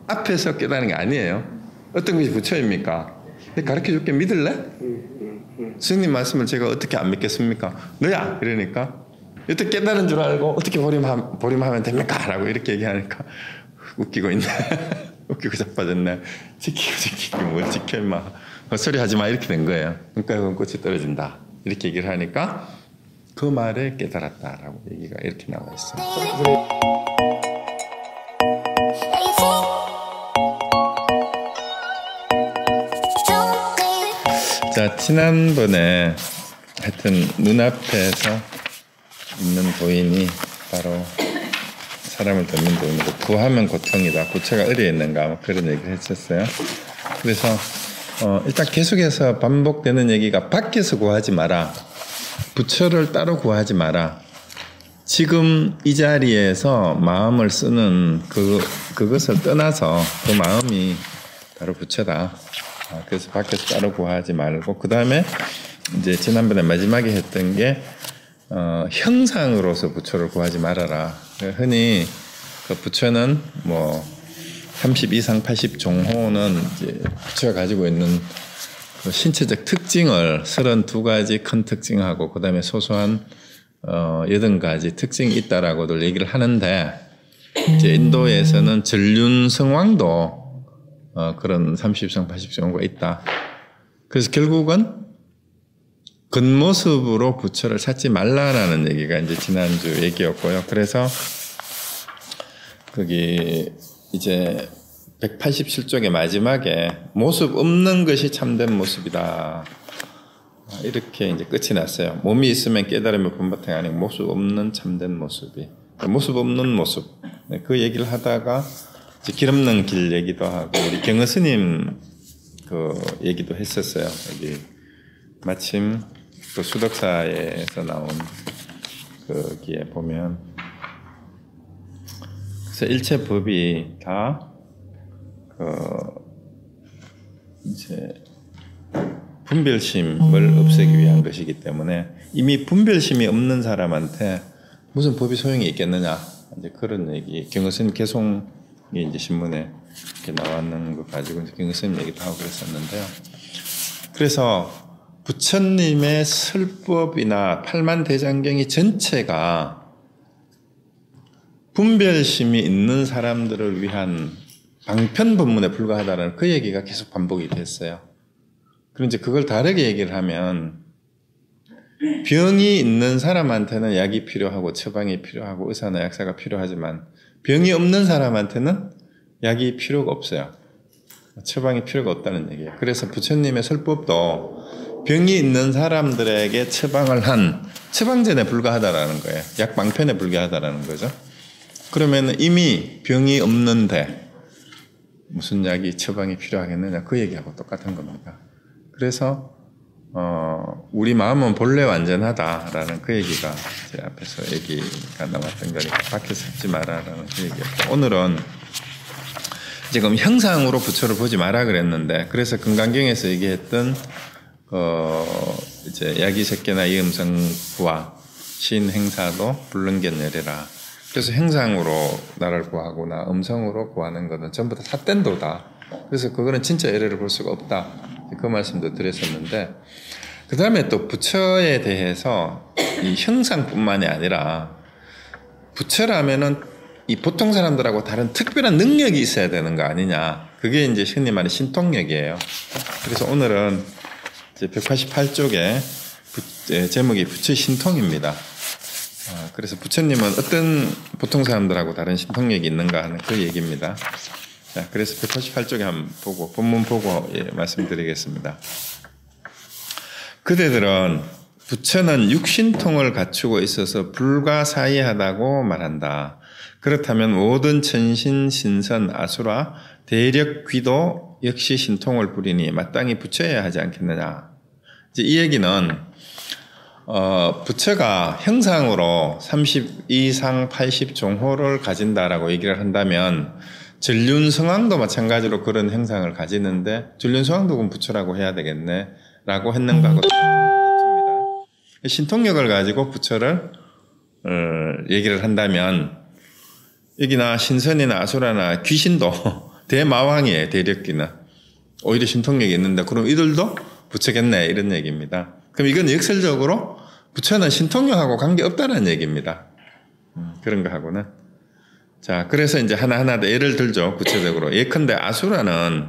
앞에서 깨달은 게 아니에요. 어떤 것이 부처입니까? 가르쳐 줄게 믿을래? 스님 말씀을 제가 어떻게 안 믿겠습니까? 너야! 이러니까 어떻게 깨달은 줄 알고 어떻게 보림하면 됩니까? 라고 이렇게 얘기하니까 웃기고 있네. 웃기고 자빠졌네. 지키고 뭘 지켜 임마. 헛소리 하지 마 이렇게 된 거예요. 그러니까 그건 꽃이 떨어진다. 이렇게 얘기를 하니까 그 말에 깨달았다라고 얘기가 이렇게 나와 있어요. 자, 지난번에 하여튼 눈앞에서 있는 도인이 바로 사람을 돕는 도인이고 구하면 고통이다. 부처가 어디에 있는가 그런 얘기를 했었어요. 그래서 일단 계속해서 반복되는 얘기가 밖에서 구하지 마라. 부처를 따로 구하지 마라. 지금 이 자리에서 마음을 쓰는 그것을 떠나서 그 마음이 바로 부처다. 그래서 밖에서 따로 구하지 말고 그 다음에 이제 지난번에 마지막에 했던 게 형상으로서 부처를 구하지 말아라. 흔히 그 부처는 뭐 30 이상 80 종호는 이제 부처가 가지고 있는 그 신체적 특징을 32가지 큰 특징하고 그 다음에 소소한 80가지 특징이 있다라고들 얘기를 하는데 이제 인도에서는 전륜성왕도 그런 30성 80성호가 있다. 그래서 결국은 겉모습으로 부처를 찾지 말라라는 얘기가 이제 지난주 얘기였고요. 그래서 거기 이제 187쪽의 마지막에 모습 없는 것이 참된 모습이다. 이렇게 이제 끝이 났어요. 몸이 있으면 깨달음이 본바탕이 아니고 모습 없는 참된 모습이. 모습 없는 모습. 그 얘기를 하다가 이제 길 없는 길 얘기도 하고 우리 경허 스님 그 얘기도 했었어요. 여기 마침 그 수덕사에서 나온 거기에 보면 그래서 일체 법이 다 이제 분별심을 없애기 위한 것이기 때문에 이미 분별심이 없는 사람한테 무슨 법이 소용이 있겠느냐 이제 그런 얘기 경허 스님 개송이 이제 신문에 이렇게 나왔는 거 가지고 이제 경허 스님 얘기도 하고 그랬었는데요. 그래서 부처님의 설법이나 팔만대장경이 전체가 분별심이 있는 사람들을 위한 방편법문에 불과하다는 그 얘기가 계속 반복이 됐어요. 그럼 이제 그걸 다르게 얘기를 하면 병이 있는 사람한테는 약이 필요하고 처방이 필요하고 의사나 약사가 필요하지만 병이 없는 사람한테는 약이 필요가 없어요. 처방이 필요가 없다는 얘기예요. 그래서 부처님의 설법도 병이 있는 사람들에게 처방을 한 처방전에 불과하다라는 거예요. 약방편에 불과하다라는 거죠. 그러면 이미 병이 없는데 무슨 약이 처방이 필요하겠느냐 그 얘기하고 똑같은 겁니다. 그래서 우리 마음은 본래 완전하다라는 그 얘기가 제 앞에서 얘기가 나왔던 거니까 밖에서 하지 마라라는 그 얘기였고 오늘은 지금 형상으로 부처를 보지 마라 그랬는데 그래서 금강경에서 얘기했던 이제 야기새끼나 이음성구와 신행사도 불능견열이라 그래서 형상으로 나를 구하거나 음성으로 구하는 것은 전부 다 삿된도다. 그래서 그거는 진짜 예를 볼 수가 없다. 그 말씀도 드렸었는데 그 다음에 또 부처에 대해서 이 형상뿐만이 아니라 부처라면은 이 보통 사람들하고 다른 특별한 능력이 있어야 되는 거 아니냐. 그게 이제 흔히 말하는 신통력이에요. 그래서 오늘은 이제 188쪽에 제목이 부처 신통입니다. 그래서 부처님은 어떤 보통 사람들하고 다른 신통력이 있는가 하는 그 얘기입니다. 자, 그래서 188쪽에 한번 보고 본문 보고 말씀드리겠습니다. 그대들은 부처는 육신통을 갖추고 있어서 불가사의하다고 말한다. 그렇다면 모든 천신, 신선, 아수라, 대력, 귀도 역시 신통을 부리니 마땅히 부처여야 하지 않겠느냐. 이제 이 얘기는 부처가 형상으로 30 이상 80 종호를 가진다라고 얘기를 한다면 전륜성왕도 마찬가지로 그런 형상을 가지는데 전륜성왕도 그럼 부처라고 해야 되겠네 라고 했는가 같습니다. 신통력을 가지고 부처를 얘기를 한다면 여기나 신선이나 아수라나 귀신도 대마왕이에요. 대력기는. 오히려 신통력이 있는데 그럼 이들도 부처겠네 이런 얘기입니다. 그럼 이건 역설적으로 부처는 신통력하고 관계없다는 얘기입니다. 그런 거 하고는. 자, 그래서 이제 하나하나 예를 들죠. 구체적으로. 예컨대 아수라는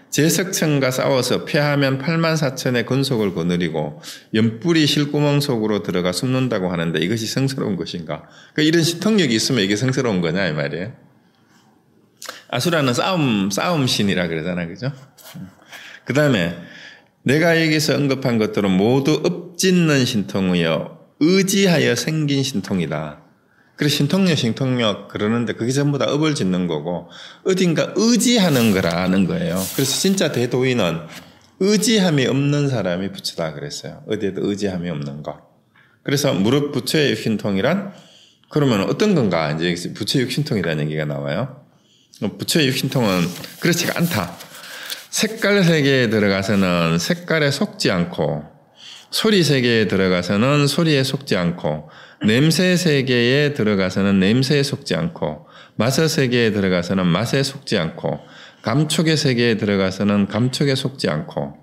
제석천과 싸워서 패하면 84,000의 근속을 거느리고 연뿔이 실구멍 속으로 들어가 숨는다고 하는데 이것이 성스러운 것인가? 그러니까 이런 신통력이 있으면 이게 성스러운 거냐 이 말이에요. 아수라는 싸움 신이라 그러잖아, 그죠? 그 다음에 내가 여기서 언급한 것들은 모두 업짓는 신통이여 의지하여 생긴 신통이다. 그래서 신통력 그러는데 그게 전부 다 업을 짓는 거고 어딘가 의지하는 거라는 거예요. 그래서 진짜 대도인은 의지함이 없는 사람이 부처다 그랬어요. 어디에도 의지함이 없는 거. 그래서 무릇 부처의 육신통이란 그러면 어떤 건가? 이제 여기서 부처의 육신통이라는 얘기가 나와요. 부처의 육신통은 그렇지가 않다. 색깔 세계에 들어가서는 색깔에 속지 않고 소리 세계에 들어가서는 소리에 속지 않고 냄새 세계에 들어가서는 냄새에 속지 않고 맛의 세계에 들어가서는 맛에 속지 않고 감촉의 세계에 들어가서는 감촉에 속지 않고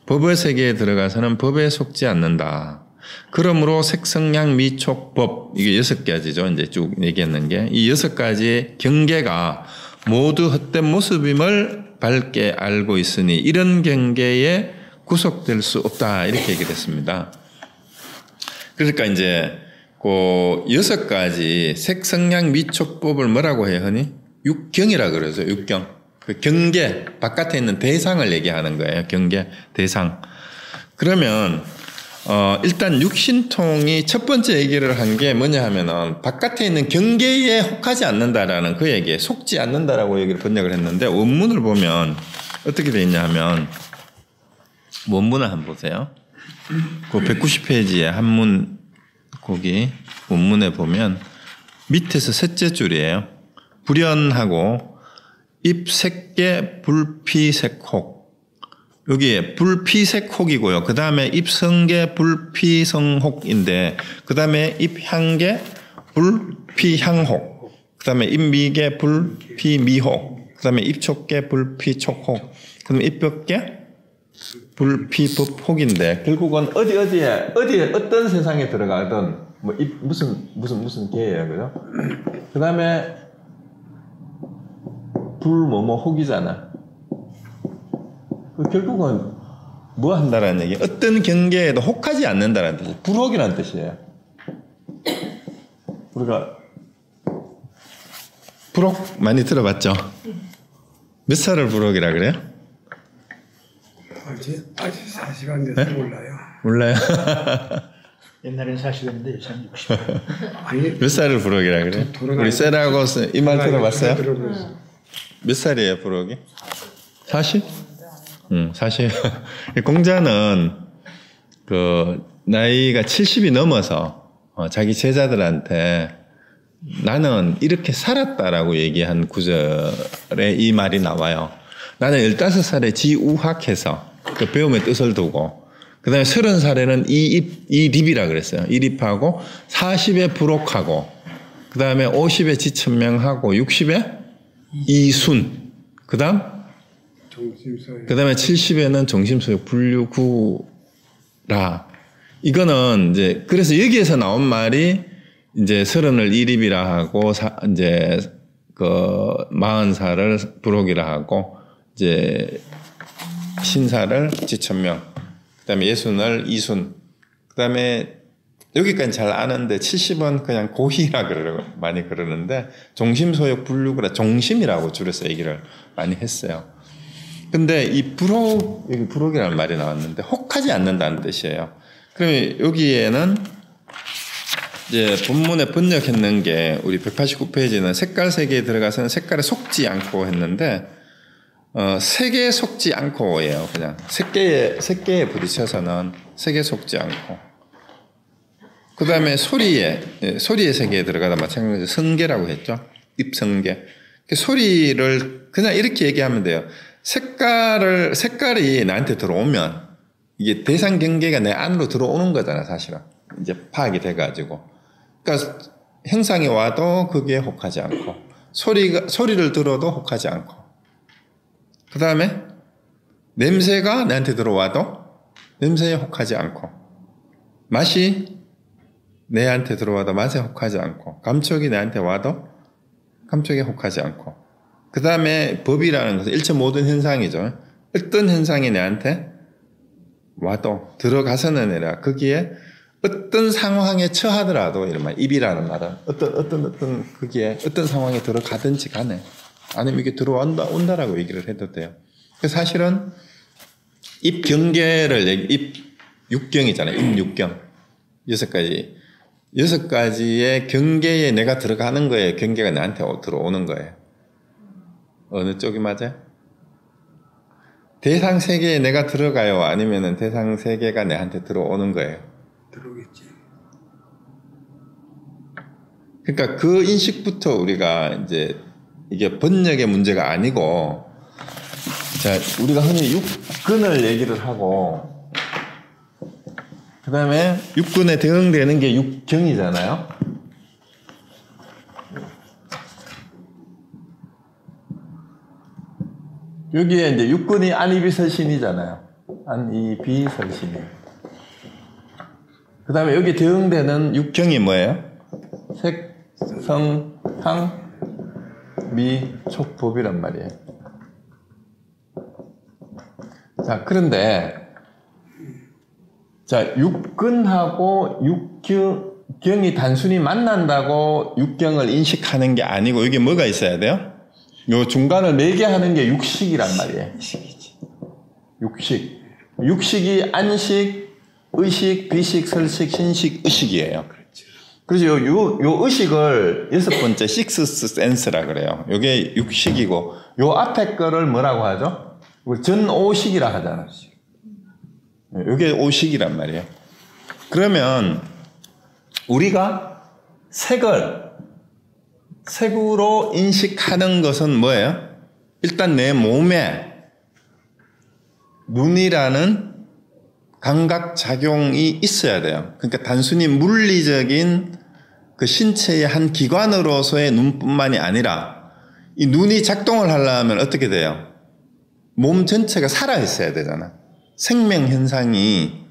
법의 세계에 들어가서는 법에 속지 않는다. 그러므로 색성량 미촉 법 이게 6가지죠. 이제 쭉 얘기했는 게 이 6가지의 경계가 모두 헛된 모습임을 밝게 알고 있으니 이런 경계에 구속될 수 없다 이렇게 얘기를 했습니다. 그러니까 이제 그 6가지 색성량 미촉법을 뭐라고 해요, 흔히? 육경이라 그러죠. 육경. 그 경계 바깥에 있는 대상을 얘기하는 거예요. 경계 대상. 그러면 일단 육신통이 첫 번째 얘기를 한 게 뭐냐 하면은 바깥에 있는 경계에 혹하지 않는다라는 그 얘기에 속지 않는다라고 얘기를 번역을 했는데 원문을 보면 어떻게 되어 있냐 하면 원문을 한번 보세요. 그 190페이지에 한문 거기 원문에 보면 밑에서 셋째 줄이에요. 불연하고 입색계 불피색혹 여기에 불피색혹이고요. 그 다음에 입성계 불피성혹인데 그 다음에 입향계 불피향혹 그 다음에 입미계 불피미혹 그 다음에 입촉계 불피촉혹 그 다음에 입벽계 불피법혹인데 결국은 어디에 어떤 세상에 들어가든 뭐 무슨 계예요, 그죠? 그 다음에 혹이잖아. 결국은 뭐 한다라는 얘기? 어떤 경계에도 혹하지 않는다라는 뜻이에요. 불혹이라는 뜻이에요. 우리가 불혹 많이 들어봤죠? 몇 살을 불혹이라 그래요? 아직 40안 돼서 네? 몰라요? 옛날엔 40이었는데 요새는 60. 아니, 몇 살을 부록이라 그래? 우리 세라고 이 말 들어봤어요? 몇 살이에요 부록이? 40? 응, 40. 공자는 그 나이가 70이 넘어서 자기 제자들한테 나는 이렇게 살았다라고 얘기한 구절에 이 말이 나와요. 나는 15살에 지우학해서 그 배움의 뜻을 두고 그 다음에 30살에는 이립이라 그랬어요. 이립하고 40에 부록하고 그 다음에 50에 지천명하고 60에 이순 그 다음에 70에는 정심소욕 분류구라. 이거는 이제 그래서 여기에서 나온 말이 이제 30을 이립이라 하고 이제 그 40살을 부록이라 하고 이제 신사를 지천명, 그 다음에 예순을 이순, 그 다음에 여기까지 잘 아는데 70은 그냥 고희라 많이 그러는데 종심소욕 분류구라 종심이라고 줄여서 얘기를 많이 했어요. 근데 이 부록이라는 말이 나왔는데 혹하지 않는다는 뜻이에요. 그러면 여기에는 이제 본문에 번역했는 게 우리 189페이지는 색깔 세계에 들어가서는 색깔에 속지 않고 했는데 색에 속지 않고예요. 그냥 색계에 부딪혀서는 색에 속지 않고. 그 다음에 소리의 세계에 들어가다 마찬가지로 성계라고 했죠. 입성계. 소리를 그냥 이렇게 얘기하면 돼요. 색깔이 나한테 들어오면 이게 대상 경계가 내 안으로 들어오는 거잖아, 사실은. 이제 파악이 돼가지고. 그러니까 형상이 와도 그게 혹하지 않고, 소리를 들어도 혹하지 않고. 그 다음에 냄새가 내한테 들어와도 냄새에 혹하지 않고, 맛이 내한테 들어와도 맛에 혹하지 않고, 감촉이 내한테 와도 감촉에 혹하지 않고, 그 다음에 법이라는 것은 일체 모든 현상이죠. 어떤 현상이 내한테 와도 들어가서는 아니라 거기에 어떤 상황에 처하더라도, 이런 말, 입이라는 말은 어떤 거기에 어떤 상황에 들어가든지 간에, 아니면 이게 온다라고 얘기를 해도 돼요. 그래서 사실은 입 경계를, 입 육경이잖아요. 입 육경. 6가지. 6가지의 경계에 내가 들어가는 거에 경계가 나한테 들어오는 거예요. 어느 쪽이 맞아요? 대상 세계에 내가 들어가요? 아니면은 대상 세계가 내한테 들어오는 거예요? 들어오겠지. 그러니까 그 인식부터 우리가 이제 이게 번역의 문제가 아니고, 자, 우리가 흔히 육근을 얘기를 하고, 그 다음에 육근에 대응되는 게 육경이잖아요. 여기에 이제 육근이 안이비설신이잖아요. 안이비설신이. 그 다음에 여기 대응되는 육경이 뭐예요? 색, 성, 향, 미, 촉, 법이란 말이에요. 자, 그런데, 자, 육근하고 육경이 단순히 만난다고 육경을 인식하는 게 아니고, 여기 뭐가 있어야 돼요? 요 중간을 매개하는 게 육식이란 말이에요. 육식. 육식이 안식, 의식, 비식, 설식, 신식, 의식이에요. 그래서 요 의식을 6번째 식스 센스라 그래요. 요게 육식이고, 요 앞에 거를 뭐라고 하죠? 전오식이라 하잖아요. 요게 오식이란 말이에요. 그러면 우리가 색으로 인식하는 것은 뭐예요? 일단 내 몸에 눈이라는 감각작용이 있어야 돼요. 그러니까 단순히 물리적인 그 신체의 한 기관으로서의 눈뿐만이 아니라, 이 눈이 작동을 하려면 어떻게 돼요? 몸 전체가 살아있어야 되잖아. 생명 현상이,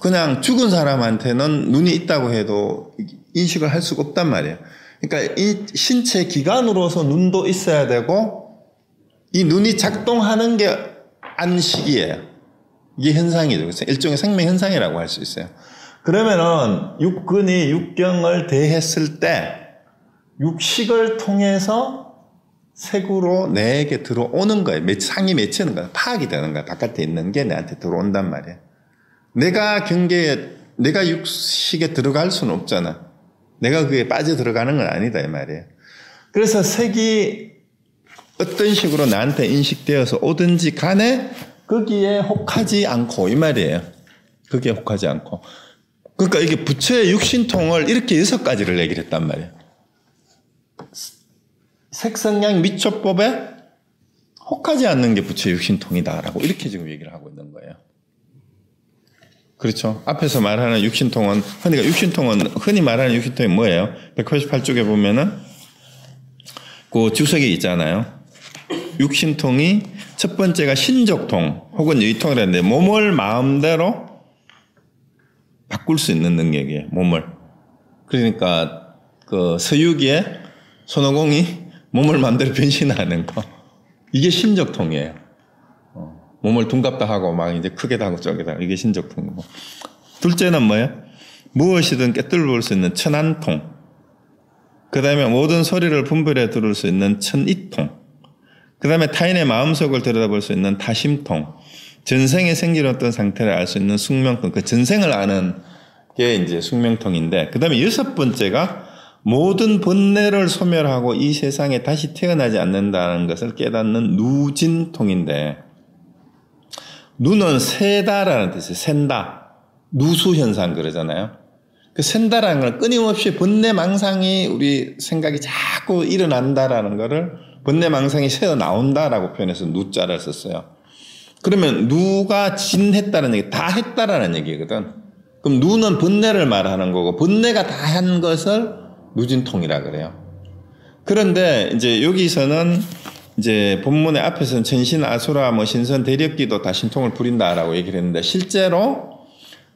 그냥 죽은 사람한테는 눈이 있다고 해도 인식을 할 수가 없단 말이에요. 그러니까 이 신체 기관으로서 눈도 있어야 되고, 이 눈이 작동하는 게 안식이에요. 이게 현상이죠. 그래서 일종의 생명 현상이라고 할 수 있어요. 그러면은 육근이 육경을 대했을 때 육식을 통해서 색으로 내게 들어오는 거예요. 상이 맺히는 거예요. 파악이 되는 거예요. 바깥에 있는 게 내한테 들어온단 말이에요. 내가 육식에 들어갈 수는 없잖아. 내가 그게 빠져 들어가는 건 아니다 이 말이에요. 그래서 색이 어떤 식으로 나한테 인식되어서 오든지 간에 거기에 혹하지 않고 이 말이에요. 거기에 혹하지 않고. 그러니까 이게 부처의 육신통을 이렇게 6가지를 얘기를 했단 말이에요. 색성량 미초법에 혹하지 않는 게 부처의 육신통이다라고 이렇게 지금 얘기를 하고 있는 거예요. 그렇죠. 앞에서 말하는 육신통은, 흔히 말하는 육신통이 뭐예요? 188쪽에 보면은 그 주석에 있잖아요. 육신통이 첫 번째가 신적통 혹은 의통을 했는데, 몸을 마음대로 바꿀 수 있는 능력이에요. 몸을. 그러니까 그 서유기에 손오공이 몸을 마음대로 변신하는 거, 이게 신적통이에요. 몸을 둔갑다 하고 막 이제 크게도 하고 쪼개다 하고, 이게 신적통이고. 둘째는 뭐예요? 무엇이든 꿰뚫어 볼 수 있는 천안통. 그 다음에 모든 소리를 분별해 들을 수 있는 천이통. 그 다음에 타인의 마음속을 들여다볼 수 있는 타심통. 전생에 생겨났던 상태를 알 수 있는 숙명통. 그 전생을 아는 게 이제 숙명통인데, 그 다음에 6번째가 모든 번뇌를 소멸하고 이 세상에 다시 태어나지 않는다는 것을 깨닫는 누진통인데, 누는 새다라는 뜻이에요. 샌다. 누수현상 그러잖아요. 그 샌다라는 건 끊임없이 번뇌망상이 우리 생각이 자꾸 일어난다라는 거를 번뇌망상이 새어 나온다라고 표현해서 누자를 썼어요. 그러면 누가 진했다는 얘기, 다 했다라는 얘기거든. 그럼 누는 번뇌를 말하는 거고, 번뇌가 다 한 것을 누진통이라 그래요. 그런데 이제 여기서는 이제 본문의 앞에서는 천신 아수라 뭐 신선 대력기도 다 신통을 부린다라고 얘기를 했는데 실제로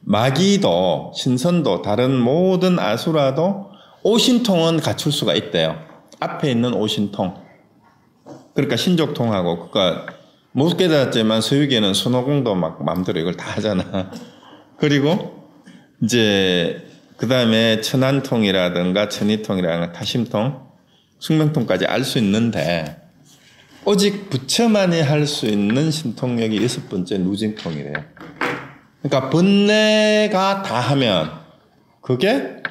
마귀도 신선도 다른 모든 아수라도 오신통은 갖출 수가 있대요. 앞에 있는 오신통. 그러니까 신족통하고 그러니까 못 깨닫지만 서유기에는 손오공도 막 마음대로 이걸 다 하잖아. 그리고 이제 그 다음에 천안통이라든가 천이통이라든가 타심통, 숙명통까지 알 수 있는데 오직 부처만이 할 수 있는 신통력이 6번째 누진통이래요. 그러니까 번뇌가 다 하면 그게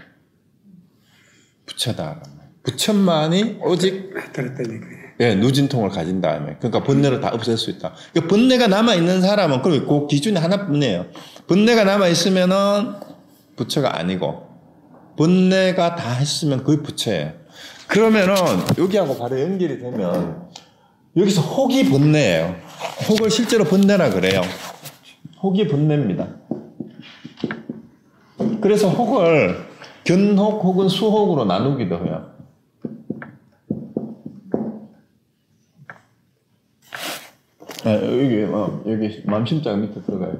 부처다. 부처만이 오직 들었다니까. 예, 누진통을 가진 다음에 그러니까 번뇌를 다 없앨 수 있다. 그러니까 번뇌가 남아 있는 사람은 그 기준이 하나뿐이에요. 번뇌가 남아 있으면은 부처가 아니고 번뇌가 다 했으면 그게 부처예요. 그러면은 여기하고 바로 연결이 되면 여기서 혹이 번뇌예요. 혹을 실제로 번뇌라 그래요. 혹이 번뇌입니다. 그래서 혹을 견혹 혹은 수혹으로 나누기도 해요. 아, 여기 맘심자가 밑에 들어가요.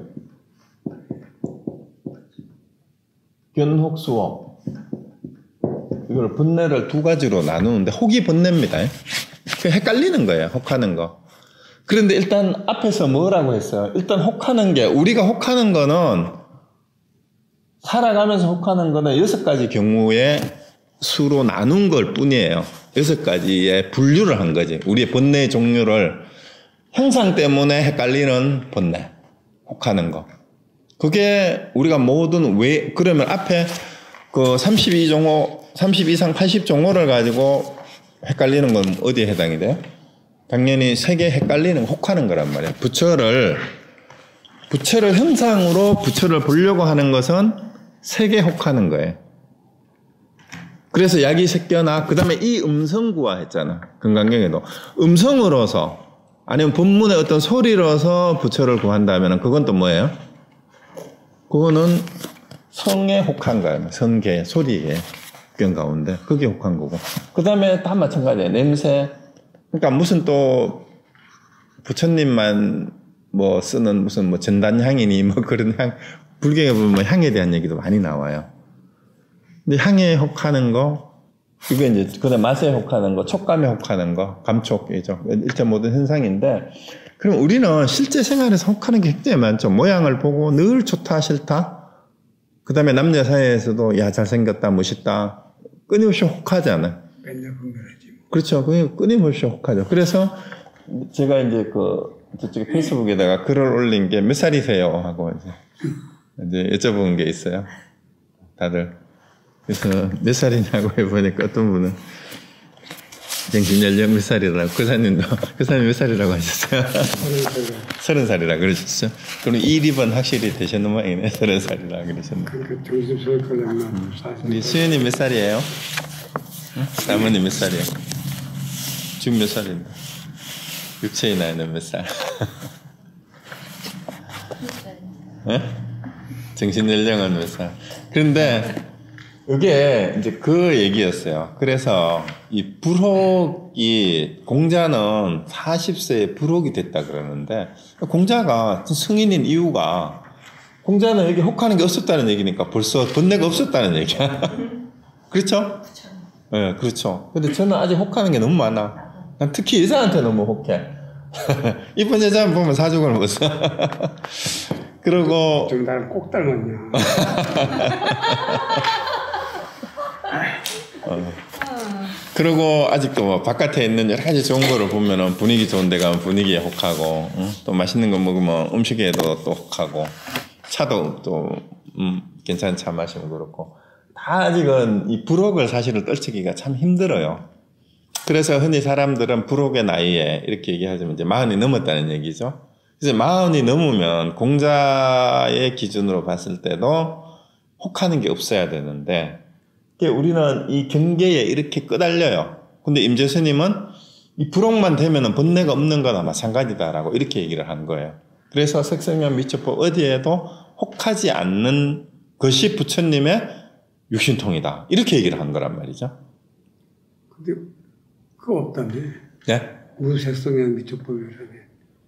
견혹 수혹. 이걸 번뇌를 두 가지로 나누는데 혹이 번뇌입니다. 그 헷갈리는 거예요. 혹하는 거. 그런데 일단 앞에서 뭐라고 했어요? 일단 혹하는 게 우리가 혹하는 거는 살아가면서 혹하는 거는 6가지 경우의 수로 나눈 걸 뿐이에요. 6가지의 분류를 한 거지. 우리의 번뇌의 종류를 형상 때문에 헷갈리는 번뇌, 혹하는 거. 그게 우리가 모든 왜 그러면 앞에 그 32종호, 32상 80종호를 가지고 헷갈리는 건 어디에 해당이 돼요? 당연히 세계 헷갈리는 혹하는 거란 말이에요. 부처를 형상으로 부처를 보려고 하는 것은 세계 혹하는 거예요. 그래서 약이 새겨나 그 다음에 이 음성구화 했잖아. 금강경에도 음성으로서 아니면 본문의 어떤 소리로서 부처를 구한다면 그건 또 뭐예요? 그거는 성에 혹한 거예요. 성계, 소리에 경 가운데 그게 혹한 거고. 그 다음에 다 마찬가지예요. 냄새. 그러니까 무슨 또 부처님만 뭐 쓰는 무슨 뭐 전단향이니 뭐 그런 향, 불경에 보면 뭐 향에 대한 얘기도 많이 나와요. 근데 향에 혹하는 거, 이게 이제 그다음 맛에 혹하는 거, 촉감에 혹하는 거, 감촉이죠. 일체 모든 현상인데, 그럼 우리는 실제 생활에서 혹하는 게 굉장히 많죠. 모양을 보고 늘 좋다 싫다. 그다음에 남녀 사이에서도 야 잘생겼다 멋있다 끊임없이 혹하잖아요. 맨날 분별하지. 그렇죠. 그게 끊임없이 혹하죠. 그래서 제가 이제 저쪽에 페이스북에다가 글을 올린 게 몇 살이세요? 하고 이제 여쭤본 게 있어요. 다들. 그래서 몇 살이냐고 해보니까 어떤 분은 정신연령 몇 살이라고, 그 사람이 몇 살이라고 하셨어요? 30살이라고 그러셨어요? 그럼 1, 2번 확실히 되셨는 모양이네. 30살이라고 그러셨네. 그러니까 정신술 걸려면 우리 수연이 몇 살이에요? 응? 사모님 몇 살이에요? 지금 몇 살인데? 육체의 나이는 몇 살? 네? 정신연령은 몇 살? 그런데 이게 이제 그 얘기였어요. 그래서 이 불혹이 공자는 40세에 불혹이 됐다 그러는데 공자가 성인인 이유가 공자는 여기 혹하는 게 없었다는 얘기니까 벌써 번뇌가 없었다는 얘기야. 그렇죠? 네, 그렇죠. 근데 저는 아직 혹하는 게 너무 많아. 난 특히 여자한테 너무 혹해. 이쁜 여자 보면 사족을 못 써. 그리고 좀 나를 꼭 닮았냐. 그리고 아직도 뭐 바깥에 있는 여러 가지 좋은 거를 보면은 분위기 좋은 데 가면 분위기에 혹하고, 또 맛있는 거 먹으면 음식에도 또 혹하고, 차도 또 괜찮은 차 마시면 그렇고, 다 아직은 이 불혹을 사실을 떨치기가 참 힘들어요. 그래서 흔히 사람들은 불혹의 나이에 이렇게 얘기하자면 이제 40이 넘었다는 얘기죠. 그래서 40이 넘으면 공자의 기준으로 봤을 때도 혹하는 게 없어야 되는데, 우리는 이 경계에 이렇게 끄달려요. 근데 임재스님은 이 불혹만 되면은 번뇌가 없는 거나 마찬가지다라고 이렇게 얘기를 한 거예요. 그래서 색성면 미처법 어디에도 혹하지 않는 것이 부처님의 육신통이다. 이렇게 얘기를 한 거란 말이죠. 근데 그거 없다며. 네? 무색성향 미촉법이라며.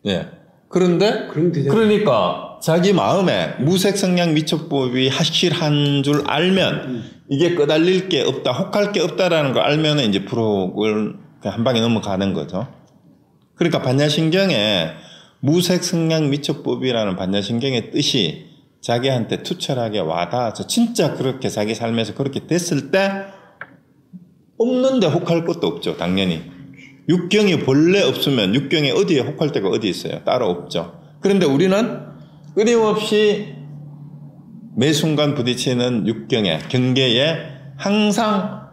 예. 그런데 그럼 되잖아. 그러니까 자기 마음에 무색성량 미촉법이 확실한 줄 알면 이게 끄달릴 게 없다, 혹할 게 없다라는 걸 알면 이제 불혹을 그냥 한 방에 넘어가는 거죠. 그러니까 반야신경에 무색성량 미촉법이라는 반야신경의 뜻이 자기한테 투철하게 와닿아서 진짜 그렇게 자기 삶에서 그렇게 됐을 때 없는데 혹할 것도 없죠. 당연히. 육경이 본래 없으면 육경에 어디에 혹할 데가 어디 있어요? 따로 없죠. 그런데 우리는 끊임없이 매 순간 부딪히는 육경에, 경계에 항상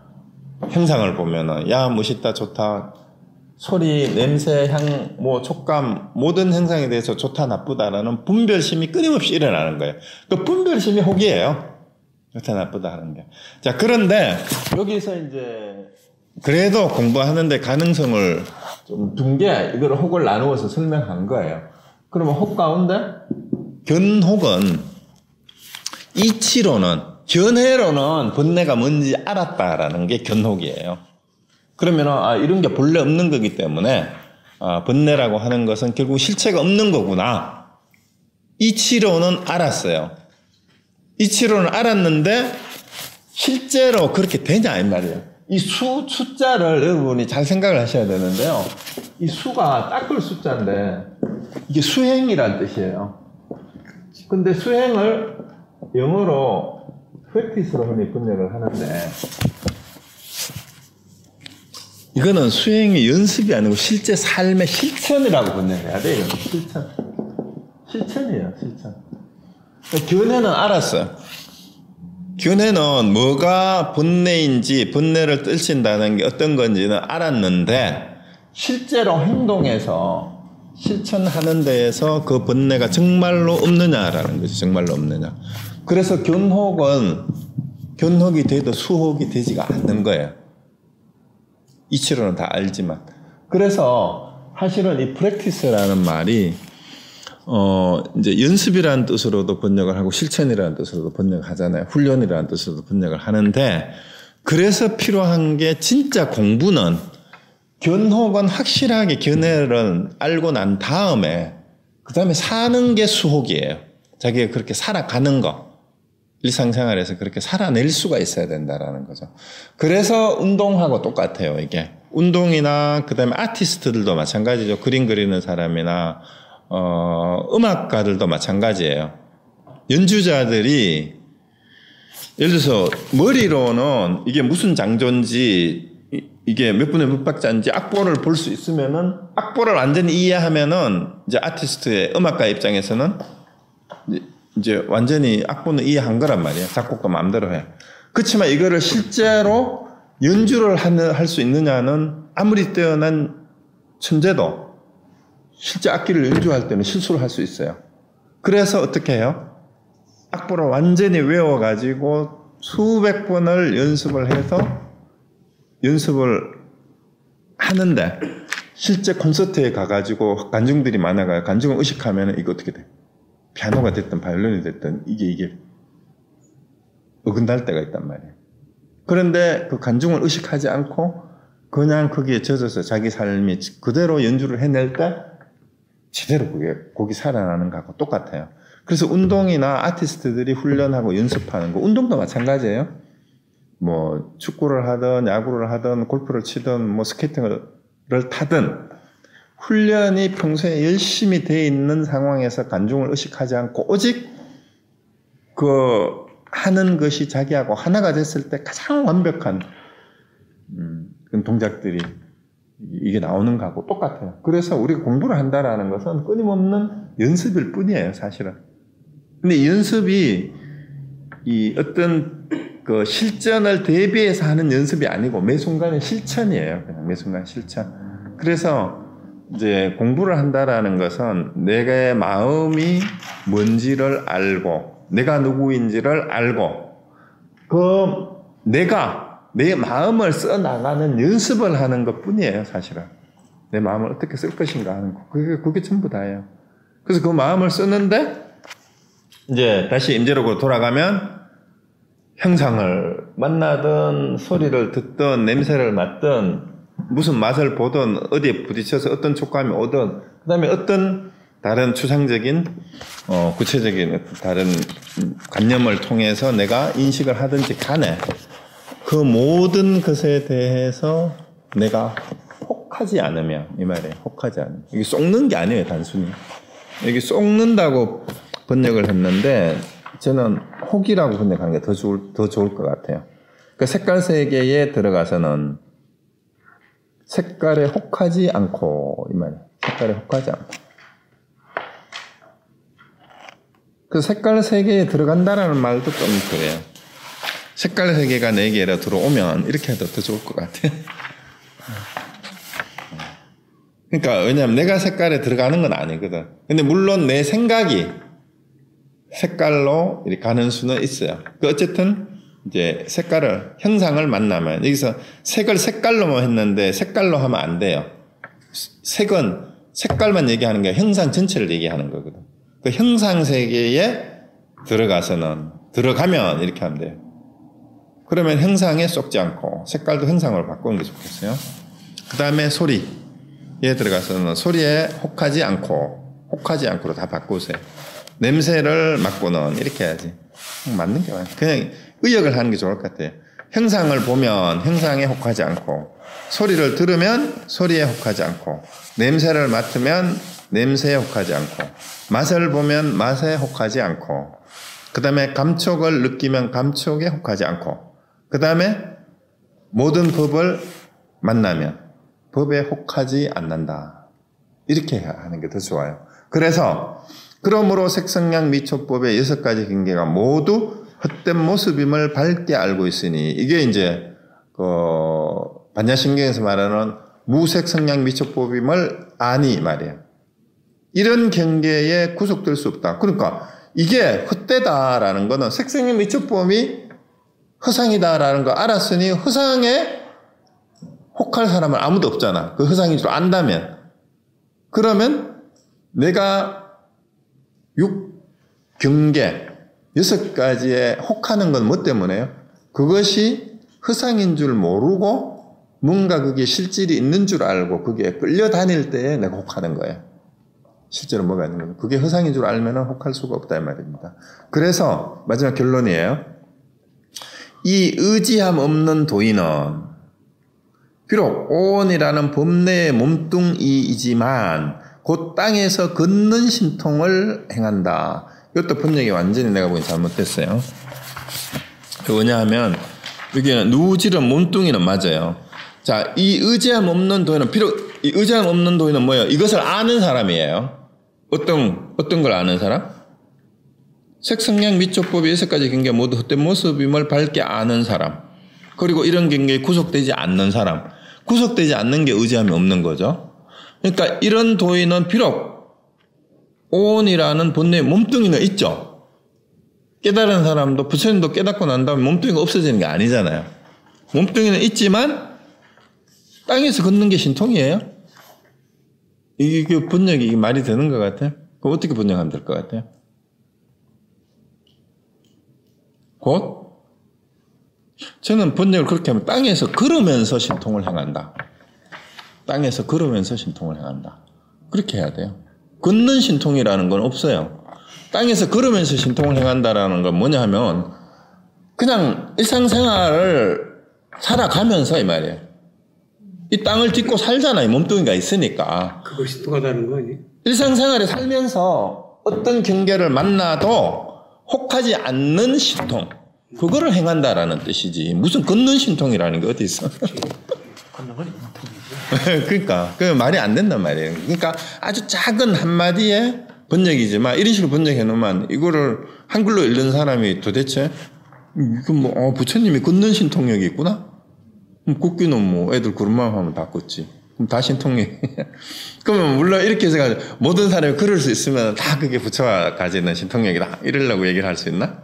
형상을 보면은 야 멋있다 좋다 소리, 냄새, 향, 뭐 촉감 모든 형상에 대해서 좋다 나쁘다라는 분별심이 끊임없이 일어나는 거예요. 그 분별심이 혹이에요. 좋다 나쁘다 하는 게. 자, 그런데 여기서 이제 그래도 공부하는데 가능성을 좀 둔 게 이걸 혹을 나누어서 설명한 거예요. 그러면 혹 가운데 견혹은 이치로는 견해로는 번뇌가 뭔지 알았다라는 게 견혹이에요. 그러면 이런 게 본래 없는 거기 때문에 번뇌라고 하는 것은 결국 실체가 없는 거구나. 이치로는 알았어요. 이치로는 알았는데 실제로 그렇게 되냐 이 말이에요. 이 숫자를 여러분이 잘 생각을 하셔야 되는데요. 이 수가 닦을 숫자인데 이게 수행이란 뜻이에요. 근데 수행을 영어로 practice로 흔히 번역을 하는데 이거는 수행의 연습이 아니고 실제 삶의 실천이라고 번역해야 돼요. 실천. 실천이에요. 실천. 견해는 알았어요. 견해는 뭐가 번뇌인지 번뇌를 떨친다는 게 어떤 건지는 알았는데 실제로 행동에서 실천하는 데에서 그 번뇌가 정말로 없느냐라는 거죠. 정말로 없느냐. 그래서 견혹이 돼도 수혹이 되지가 않는 거예요. 이치로는 다 알지만. 그래서 사실은 이 프랙티스라는 말이 이제 연습이라는 뜻으로도 번역을 하고 실천이라는 뜻으로도 번역을 하잖아요. 훈련이라는 뜻으로도 번역을 하는데 그래서 필요한 게 진짜 공부는 견혹은 확실하게 견해를 알고 난 다음에 그 다음에 사는 게 수혹이에요. 자기가 그렇게 살아가는 거. 일상생활에서 그렇게 살아낼 수가 있어야 된다라는 거죠. 그래서 운동하고 똑같아요, 이게. 운동이나 그 다음에 아티스트들도 마찬가지죠. 그림 그리는 사람이나 음악가들도 마찬가지예요. 연주자들이 예를 들어서 머리로는 이게 무슨 장조인지 이게 몇 분의 몇 박자인지 악보를 볼 수 있으면은 악보를 완전히 이해하면은 이제 아티스트의 음악가 입장에서는 이제 완전히 악보는 이해한 거란 말이에요. 작곡도 마음대로 해. 그렇지만 이거를 실제로 연주를 할 수 있느냐는 아무리 뛰어난 천재도 실제 악기를 연주할 때는 실수를 할 수 있어요. 그래서 어떻게 해요? 악보를 완전히 외워가지고 수백 번을 연습을 해서 연습을 하는데 실제 콘서트에 가가지고 관중들이 많아가요. 관중을 의식하면 이거 어떻게 돼? 피아노가 됐든 바이올린이 됐든 이게 어긋날 때가 있단 말이에요. 그런데 그 관중을 의식하지 않고 그냥 거기에 젖어서 자기 삶이 그대로 연주를 해낼 때 제대로 곡이 살아나는 거하고 똑같아요. 그래서 운동이나 아티스트들이 훈련하고 연습하는 거, 운동도 마찬가지예요. 뭐 축구를 하든 야구를 하든 골프를 치든 뭐 스케이팅을 타든 훈련이 평소에 열심히 돼 있는 상황에서 관중을 의식하지 않고 오직 그 하는 것이 자기하고 하나가 됐을 때 가장 완벽한 그런 동작들이 이게 나오는 거하고 똑같아요. 그래서 우리가 공부를 한다라는 것은 끊임없는 연습일 뿐이에요, 사실은. 근데 이 연습이 이 어떤 그 실전을 대비해서 하는 연습이 아니고 매 순간의 실천이에요. 그냥 매 순간 실천. 그래서 이제 공부를 한다라는 것은 내가 마음이 뭔지를 알고 내가 누구인지를 알고 내 마음을 써나가는 연습을 하는 것 뿐이에요, 사실은. 내 마음을 어떻게 쓸 것인가 하는 거. 그게 전부 다예요. 그래서 그 마음을 쓰는데 이제 다시 임재록으로 돌아가면 형상을 만나든 소리를 듣든 냄새를 맡든 무슨 맛을 보든 어디에 부딪혀서 어떤 촉감이 오든 그다음에 어떤 다른 추상적인 구체적인 다른 관념을 통해서 내가 인식을 하든지 간에 그 모든 것에 대해서 내가 혹하지 않으면 이 말이에요. 혹하지 않으면 이게 쏙는 게 아니에요. 단순히 여기 쏙는다고 번역을 했는데 저는 혹이라고 번역하는 게 더 좋을 것 같아요. 그 색깔 세계에 들어가서는 색깔에 혹하지 않고 이 말이에요. 색깔에 혹하지 않고 그 색깔 세계에 들어간다라는 말도 좀 그래요. 색깔 세계가 내게로 들어오면 이렇게 해도 더 좋을 것 같아요. 그러니까 왜냐하면 내가 색깔에 들어가는 건 아니거든. 근데 물론 내 생각이 색깔로 이렇게 가는 수는 있어요. 그 어쨌든 이제 색깔을 형상을 만나면 여기서 색을 색깔로만 했는데 색깔로 하면 안 돼요. 색은 색깔만 얘기하는 게 형상 전체를 얘기하는 거거든. 그 형상 세계에 들어가면 이렇게 하면 돼요. 그러면 형상에 쏙지 않고 색깔도 형상으로 바꾸는 게 좋겠어요. 그 다음에 소리에 들어가서는 소리에 혹하지 않고로 다 바꾸세요. 냄새를 맡고는 이렇게 해야지. 맞는 게 맞아요. 그냥 의역을 하는 게 좋을 것 같아요. 형상을 보면 형상에 혹하지 않고 소리를 들으면 소리에 혹하지 않고 냄새를 맡으면 냄새에 혹하지 않고 맛을 보면 맛에 혹하지 않고 그 다음에 감촉을 느끼면 감촉에 혹하지 않고 그 다음에 모든 법을 만나면 법에 혹하지 않는다. 이렇게 하는 게 더 좋아요. 그러므로 색성량 미초법의 6가지 경계가 모두 헛된 모습임을 밝게 알고 있으니 이게 이제 반야신경에서 말하는 무색성량 미초법임을 아니 말이에요. 이런 경계에 구속될 수 없다. 그러니까 이게 헛되다라는 거는 색성량 미초법이 허상이다라는 거 알았으니 허상에 혹할 사람은 아무도 없잖아. 그 허상인 줄 안다면. 그러면 내가 6경계 6가지에 혹하는 건 뭐 때문에요? 그것이 허상인 줄 모르고 뭔가 그게 실질이 있는 줄 알고 그게 끌려다닐 때에 내가 혹하는 거예요. 실제로 뭐가 있는 거예요? 그게 허상인 줄 알면 혹할 수가 없다 이 말입니다. 그래서 마지막 결론이에요. 이 의지함 없는 도인은 비록 오온이라는 법내의 몸뚱이이지만 곧 땅에서 걷는 신통을 행한다. 이것도 번역이 완전히 내가 보기엔 잘못됐어요. 왜냐하면 여기는 누질은 몸뚱이는 맞아요. 자, 이 의지함 없는 도인은 비록 이 의지함 없는 도인은 뭐예요? 이것을 아는 사람이에요. 어떤 걸 아는 사람? 색성량 미초법의 6가지 경계 모두 헛된 모습임을 밝게 아는 사람. 그리고 이런 경계에 구속되지 않는 사람. 구속되지 않는 게 의지함이 없는 거죠. 그러니까 이런 도인은 비록 오온이라는 본래의 몸뚱이는 있죠. 깨달은 사람도 부처님도 깨닫고 난 다음에 몸뚱이가 없어지는 게 아니잖아요. 몸뚱이는 있지만 땅에서 걷는 게 신통이에요. 이게 번역이 말이 되는 것 같아요. 그럼 어떻게 번역하면 될 것 같아요? 곧 저는 번역을 그렇게 하면 땅에서 걸으면서 신통을 행한다. 땅에서 걸으면서 신통을 행한다. 그렇게 해야 돼요. 걷는 신통이라는 건 없어요. 땅에서 걸으면서 신통을 행한다라는 건 뭐냐 하면 그냥 일상생활을 살아가면서 이 말이에요. 이 땅을 딛고 살잖아요. 몸뚱이가 있으니까. 그거 신통하다는 거 아니에요? 일상생활에 살면서 어떤 경계를 만나도 혹하지 않는 신통. 그거를 행한다라는 뜻이지. 무슨 걷는 신통이라는 게 어디 있어? 걷는 건 몸통이죠. 그러니까 그 말이 안 된단 말이에요. 그러니까 아주 작은 한마디의 번역이지만 이런 식으로 번역해 놓으면 이거를 한글로 읽는 사람이 도대체 이거 부처님이 걷는 신통력이 있구나? 걷기는 뭐 애들 그런 마음 하면 다 걷지. 그럼 다 신통력. 그러면 물론 이렇게 해서 모든 사람이 걸을 수 있으면 다 그게 부처가 가지는 신통력이다. 이러려고 얘기를 할 수 있나?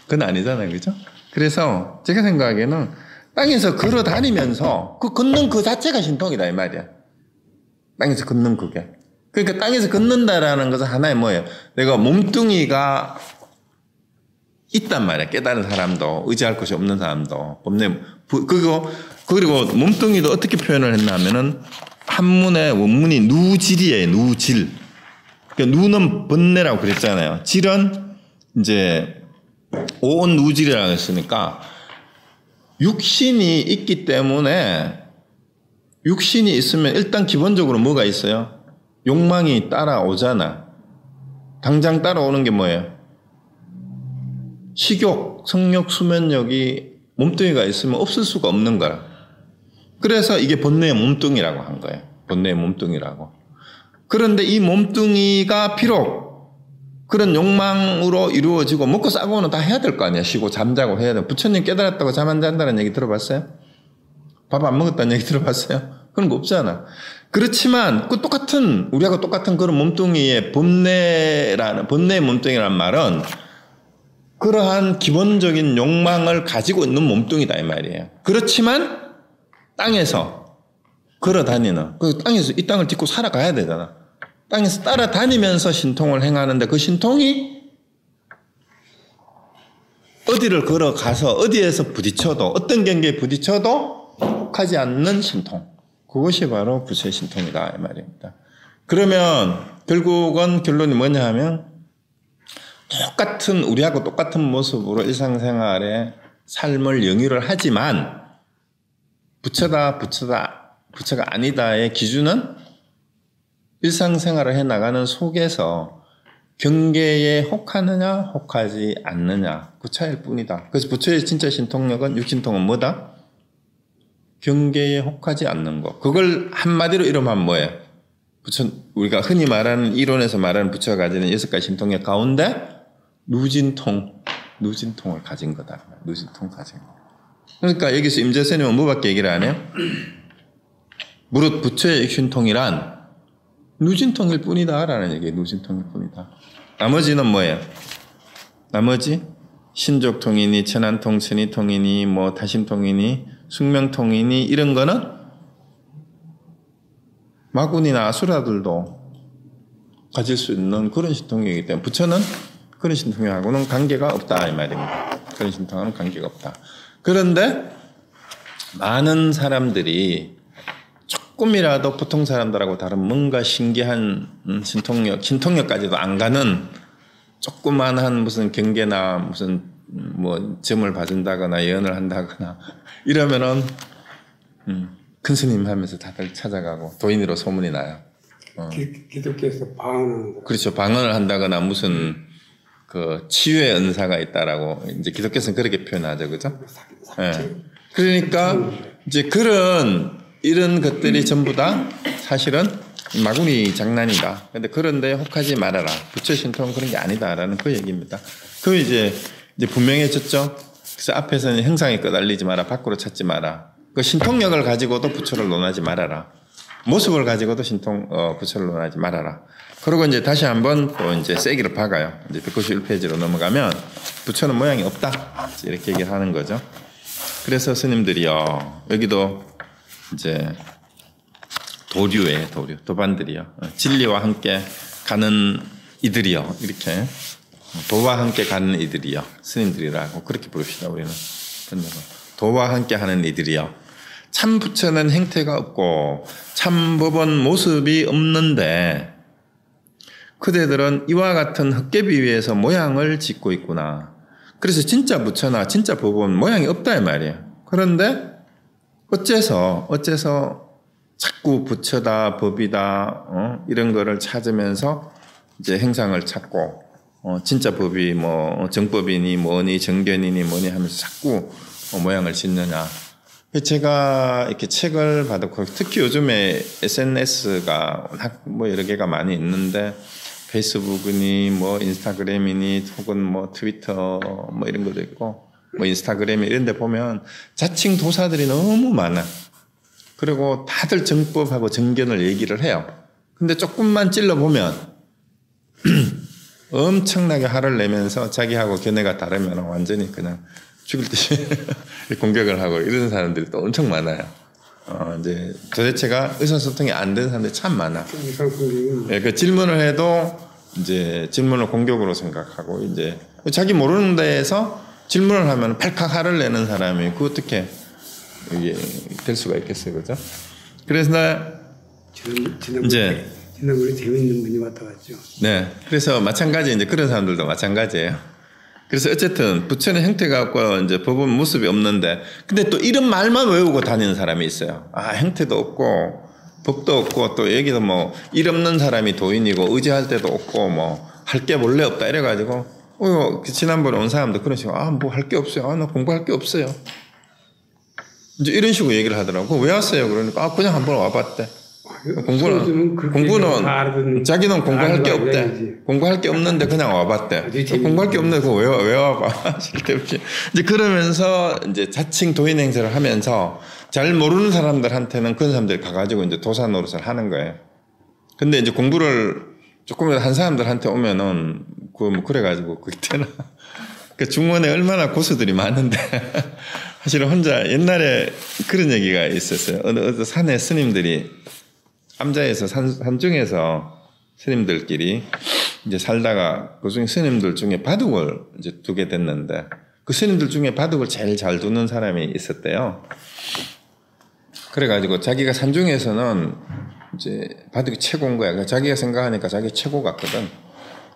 그건 아니잖아요. 그죠? 그래서 제가 생각하기에는 땅에서 걸어 다니면서 그 걷는 그 자체가 신통이다 이 말이야. 땅에서 걷는 그게. 그러니까 땅에서 걷는다라는 것은 하나의 뭐예요? 내가 몸뚱이가 있단 말이야. 깨달은 사람도 의지할 곳이 없는 사람도 법내 그리고 그리고 몸뚱이도 어떻게 표현을 했나 하면은 한문의 원문이 누질이에요. 누질. 그러니까 누는 번뇌라고 그랬잖아요. 질은 이제 오온 누질이라고 했으니까 육신이 있기 때문에 육신이 있으면 일단 기본적으로 뭐가 있어요? 욕망이 따라오잖아. 당장 따라오는 게 뭐예요? 식욕, 성욕, 수면욕이 몸뚱이가 있으면 없을 수가 없는 거라. 그래서 이게 번뇌의 몸뚱이라고 한 거예요. 번뇌의 몸뚱이라고. 그런데 이 몸뚱이가 비록 그런 욕망으로 이루어지고 먹고 싸고는 다 해야 될 거 아니야. 쉬고 잠자고 해야 돼. 부처님 깨달았다고 잠 안 잔다는 얘기 들어봤어요? 밥 안 먹었다는 얘기 들어봤어요? 그런 거 없잖아. 그렇지만 그 똑같은 우리하고 똑같은 그런 몸뚱이의 번뇌의 몸뚱이라는 말은 그러한 기본적인 욕망을 가지고 있는 몸뚱이다 이 말이에요. 그렇지만 땅에서 걸어 다니는 그 땅에서 이 땅을 딛고 살아가야 되잖아. 땅에서 따라다니면서 신통을 행하는데 그 신통이 어디를 걸어가서 어디에서 부딪혀도 어떤 경계에 부딪혀도 혹하지 않는 신통. 그것이 바로 부처의 신통이다 이 말입니다. 그러면 결국은 결론이 뭐냐 하면 똑같은 우리하고 똑같은 모습으로 일상생활에 삶을 영위를 하지만 부처가 아니다의 기준은 일상생활을 해나가는 속에서 경계에 혹하느냐 혹하지 않느냐 그 차이일 뿐이다. 그래서 부처의 진짜 신통력은 육신통은 뭐다? 경계에 혹하지 않는 것. 그걸 한마디로 이름하면 뭐예요? 부처, 우리가 흔히 말하는 이론에서 말하는 부처가 가지는 6가지 신통력 가운데 누진통을 가진 거다. 누진통 가진 거. 그러니까 여기서 임재스님은 뭐밖에 얘기를 안 해요? 무릇 부처의 신통이란 누진통일 뿐이다라는 얘기예요. 누진통일 뿐이다. 나머지는 뭐예요? 나머지 신족통이니 천안통, 천이통이니 뭐 다심통이니 숙명통이니 이런 거는 마군이나 아수라들도 가질 수 있는 그런 신통이기 때문에 부처는 그런 신통하고는 관계가 없다 이 말입니다. 그런 신통하고는 관계가 없다. 그런데 많은 사람들이 조금이라도 보통 사람들하고 다른 뭔가 신기한 신통력까지도 안 가는 조그만한 무슨 경계나 무슨 뭐 점을 봐준다거나 예언을 한다거나 이러면은 큰 스님 하면서 다들 찾아가고 도인으로 소문이 나요. 기독교에서 방언하는 거. 그렇죠. 방언을 한다거나 무슨 그 치유의 은사가 있다라고 이제 기독교에서는 그렇게 표현하죠, 그죠? 네. 그러니까 이제 이런 것들이 전부 다 사실은 마구니 장난이다. 그런데 혹하지 말아라. 부처 신통은 그런 게 아니다라는 그 얘기입니다. 그 이제 부명해졌죠. 그래서 앞에서는 형상에 끄달리지 마라. 밖으로 찾지 마라. 그 신통력을 가지고도 부처를 논하지 말아라. 모습을 가지고도 부처를 논하지 말아라. 그리고 이제 다시 한번 또 이제 세기를 박아요. 이제 191페이지로 넘어가면 부처는 모양이 없다. 이렇게 얘기를 하는 거죠. 그래서 스님들이요. 여기도 이제 도반들이요. 진리와 함께 가는 이들이요. 이렇게 도와 함께 가는 이들이요. 스님들이라고 그렇게 부릅시다. 우리는 도와 함께 하는 이들이요. 참 부처는 행태가 없고 참 법은 모습이 없는데 그대들은 이와 같은 헛개비 위에서 모양을 짓고 있구나. 그래서 진짜 부처나 진짜 법은 모양이 없다 이 말이에요. 그런데 어째서 자꾸 부처다 법이다 이런 거를 찾으면서 이제 행상을 찾고 진짜 법이 뭐 정법이니 뭐니 정견이니 뭐니 하면서 자꾸 모양을 짓느냐. 제가 이렇게 책을 받았고 특히 요즘에 SNS가 뭐 여러 개가 많이 있는데 페이스북이니 뭐 인스타그램이니 혹은 뭐 트위터 뭐 이런 것도 있고 뭐 인스타그램 이런 데 보면 자칭 도사들이 너무 많아. 그리고 다들 정법하고 정견을 얘기를 해요. 근데 조금만 찔러보면 엄청나게 화를 내면서 자기하고 견해가 다르면 완전히 그냥 죽을 듯이 공격을 하고 이런 사람들이 또 엄청 많아요. 이제 도대체가 의사소통이 안 되는 사람들이 참 많아. 예, 그 질문을 해도 이제 질문을 공격으로 생각하고 이제 자기 모르는 데에서 질문을 하면 팔칵 화를 내는 사람이 그 어떻게 이게 될 수가 있겠어요, 그죠? 그래서 지난번에 재밌는 분이 왔다 갔죠. 네, 그래서 마찬가지 이제 그런 사람들도 마찬가지예요. 그래서 어쨌든 부처는 형태가 없고 이제 법은 모습이 없는데, 근데 또 이런 말만 외우고 다니는 사람이 있어요. 아, 형태도 없고 법도 없고 또 여기도 뭐 일 없는 사람이 도인이고 의지할 때도 없고 뭐 할 게 원래 없다 이래가지고 지난번에 온 사람도 그런 식으로 뭐 할 게 없어요. 나 공부할 게 없어요. 이제 이런 식으로 얘기를 하더라고. 왜 왔어요? 그러니까 그냥 한번 와봤대. 공부는 자기는 공부할 게 없대. 공부할 게 없는데 그냥 와봤대. 공부할 게 없는데 왜 와봐? 쓸데없이. 이제 그러면서 이제 자칭 도인 행세를 하면서 잘 모르는 사람들한테는 그런 사람들이 가가지고 이제 도사 노릇을 하는 거예요. 근데 이제 공부를 조금이라도 한 사람들한테 오면은 그래가지고 그때는 그 중원에 얼마나 고수들이 많은데 사실은 혼자 옛날에 그런 얘기가 있었어요. 어느 산에 스님들이 암자에서 산중에서 스님들끼리 이제 살다가 그 중에 스님들 중에 바둑을 이제 두게 됐는데 그 스님들 중에 바둑을 제일 잘 두는 사람이 있었대요. 그래가지고 자기가 산중에서는 이제 바둑이 최고인 거야. 자기가 생각하니까 자기 최고 같거든.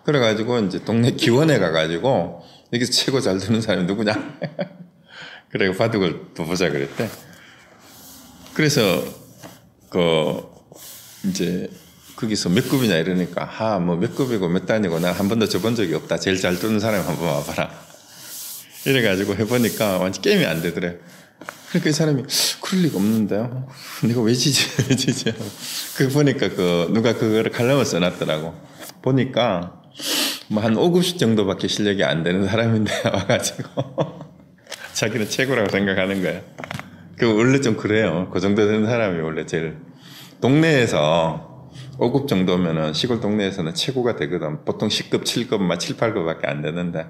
그래가지고 이제 동네 기원에 가가지고 여기서 최고 잘 두는 사람이 누구냐? 그래 바둑을 둬보자 그랬대. 그래서 이제 거기서 몇 급이냐 이러니까 뭐 몇 급이고 몇 단이고 난 한 번도 줘본 적이 없다. 제일 잘 두는 사람이 한번 와봐라. 이래가지고 해보니까 완전 게임이 안 되더래. 그러니까 이 사람이 그럴 리가 없는데요. 내가 왜 지지? 그 보니까 누가 그거를 칼럼을 써놨더라고. 보니까 뭐 한 5급씩 정도밖에 실력이 안 되는 사람인데 와가지고 자기는 최고라고 생각하는 거야. 원래 좀 그래요. 그 정도 되는 사람이 원래 제일 동네에서 5급 정도면은 시골 동네에서는 최고가 되거든. 보통 10급, 7급, 7, 8급밖에 안 되는데.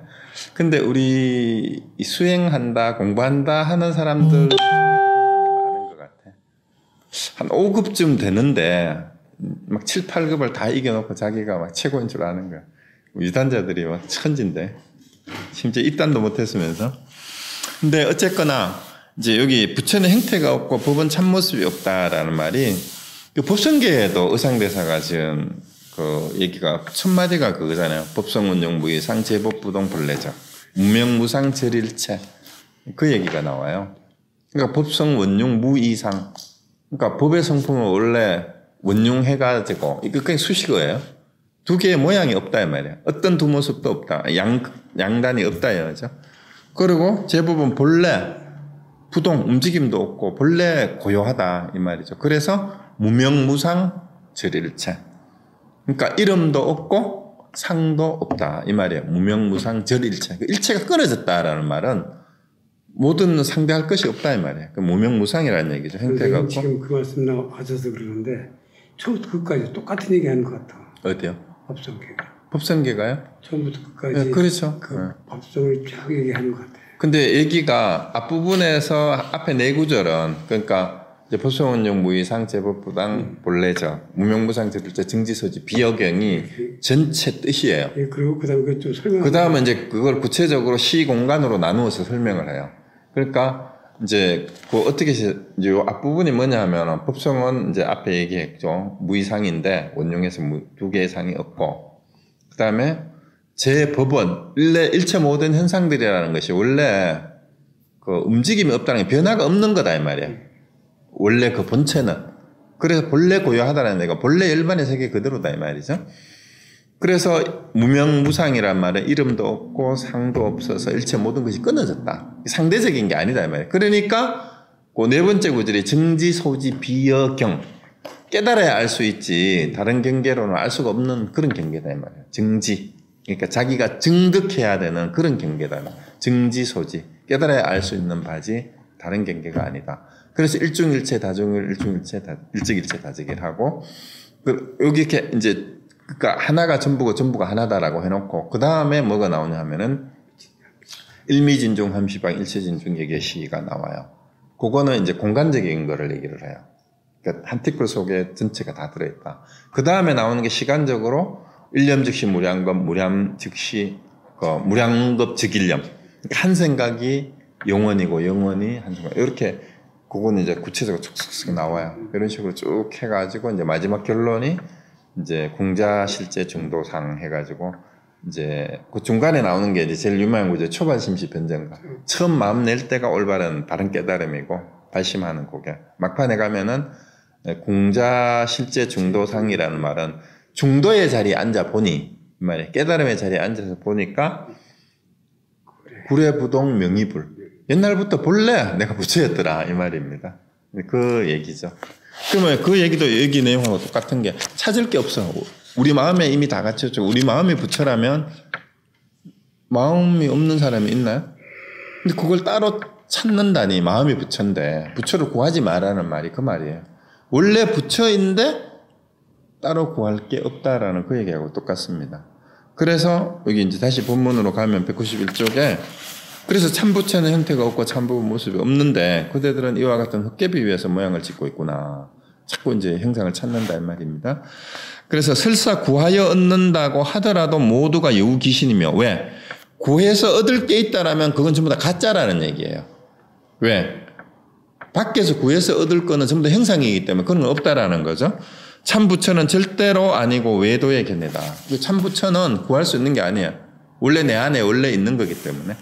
근데 우리 수행한다, 공부한다 하는 사람들 많은 것 같아. 한 5급쯤 되는데 막 7, 8급을 다 이겨놓고 자기가 막 최고인 줄 아는 거야. 유단자들이 막 천진데. 심지어 입단도 못했으면서. 근데 어쨌거나 이제 여기 부처는 형태가 없고 법은 참모습이 없다라는 말이 그 법성계에도 의상대사가 지은 그 얘기가 첫 마디가 그거잖아요. 법성운용 무이상 제법부동 본래적 무명무상 절일체 그 얘기가 나와요. 그러니까 법성원용 무이상 그러니까 법의 성품은 원래 원용해가지고 이거 그냥 수식어예요. 두 개의 모양이 없다 이 말이야. 어떤 두 모습도 없다. 양단이 없다 이거죠. 그리고 제법은 본래 부동 움직임도 없고 본래 고요하다 이 말이죠. 그래서 무명무상 절일체. 그러니까 이름도 없고 상도 없다 이 말이에요. 무명무상 절일체. 일체가 끊어졌다라는 말은 모든 상대할 것이 없다 이 말이에요. 그 무명무상이라는 얘기죠. 형태가 없고. 지금 그 말씀 나와서 그러는데 처음부터 끝까지 똑같은 얘기하는 것 같아. 어디요? 법성계가. 법성계가요? 처음부터 끝까지. 네, 그렇죠. 법성을 쫙 얘기하는 것 같아. 근데 얘기가 앞부분에서 앞에 네 구절은 그러니까 이제 법성원용 무이상 제법부당 본래적 무명무상 절일체 증지소지 비여경이 전체 뜻이에요. 예, 그리고 그다음에 그 좀 설명. 그다음에 이제 그걸 구체적으로 시 공간으로 나누어서 설명을 해요. 그러니까 이제 그 어떻게 이제 앞부분이 뭐냐 하면 법성은 이제 앞에 얘기했죠. 무이상인데 원용에서 두 개의 상이 없고 그다음에 제 법은 일체 모든 현상들이라는 것이 원래 그 움직임이 없다는 게 변화가 없는 거다 이 말이야. 원래 그 본체는. 그래서 본래 고요하다는 얘기가 본래 열반의 세계 그대로다 이 말이죠. 그래서 무명무상이란 말은 이름도 없고 상도 없어서 일체 모든 것이 끊어졌다. 상대적인 게 아니다 이 말이야. 그러니까 그 네 번째 구절이 증지소지 비여경 깨달아야 알 수 있지 다른 경계로는 알 수가 없는 그런 경계다 이 말이야. 증지. 그러니까 자기가 증득해야 되는 그런 경계다. 증지소지. 깨달아야 알 수 있는 바지 다른 경계가 아니다. 그래서 일중일체 다중일, 일중일체 일직일체 다직일하고 여기 이렇게 이제 그러니까 하나가 전부고 전부가 하나다라고 해놓고 그 다음에 뭐가 나오냐 하면은 일미진중 함시방 일체진중 예계시가 나와요. 그거는 이제 공간적인 거를 얘기를 해요. 그러니까 한 티끌 속에 전체가 다 들어있다. 그 다음에 나오는 게 시간적으로 일념 즉시 무량겁, 무량 즉시 무량겁 즉일념. 한 생각이 영원이고 영원이 한 순간 이렇게 그거는 이제 구체적으로 촉촉 나와요. 이런 식으로 쭉 해가지고 이제 마지막 결론이 이제 공자 실제 중도상 해가지고 이제 그 중간에 나오는 게 이제 제일 유명한 거죠. 초발 심시 변정가. 처음 마음 낼 때가 올바른 바른 깨달음이고 발심하는 그게. 막판에 가면은 공자 실제 중도상이라는 말은 중도의 자리에 앉아 보니 이 말이에요. 깨달음의 자리에 앉아서 보니까 불의부동 명의불. 옛날부터 본래 내가 부처였더라 이 말입니다. 그 얘기죠. 그러면 그 얘기도 여기 내용하고 똑같은 게 찾을 게 없어. 우리 마음에 이미 다 갖췄죠. 우리 마음이 부처라면 마음이 없는 사람이 있나요? 근데 그걸 따로 찾는다니 마음이 부처인데 부처를 구하지 말라는 말이 그 말이에요. 원래 부처인데 따로 구할 게 없다라는 그 얘기하고 똑같습니다. 그래서 여기 이제 다시 본문으로 가면 191쪽에 그래서 참부처는 형태가 없고 참부 모습이 없는데 그대들은 이와 같은 헛개비 위에서 모양을 짓고 있구나. 자꾸 이제 형상을 찾는다 이 말입니다. 그래서 설사 구하여 얻는다고 하더라도 모두가 여우 귀신이며 왜? 구해서 얻을 게 있다라면 그건 전부 다 가짜라는 얘기예요. 왜? 밖에서 구해서 얻을 거는 전부 다 형상이기 때문에 그런 건 없다라는 거죠. 참부처는 절대로 아니고 외도의 견해다. 참부처는 구할 수 있는 게 아니에요. 원래 내 안에 원래 있는 거기 때문에.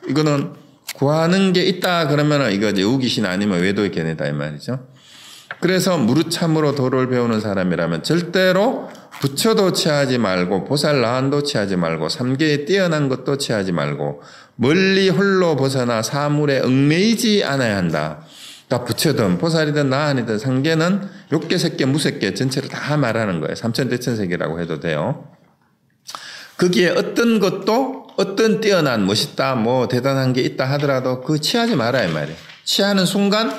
이거는 구하는 게 있다 그러면 이거 여우귀신 아니면 외도의 견해다 이 말이죠. 그래서 무릇참으로 도를 배우는 사람이라면 절대로 부처도 취하지 말고 보살라한도 취하지 말고 삼계에 뛰어난 것도 취하지 말고 멀리 홀로 벗어나 사물에 얽매이지 않아야 한다. 그러니까 부처든 보살이든 나한이든 삼계는 욕계, 색계, 무색계 전체를 다 말하는 거예요. 삼천대천색이라고 해도 돼요. 거기에 어떤 것도 어떤 뛰어난 멋있다 뭐 대단한 게 있다 하더라도 그 취하지 마라 이 말이에요. 취하는 순간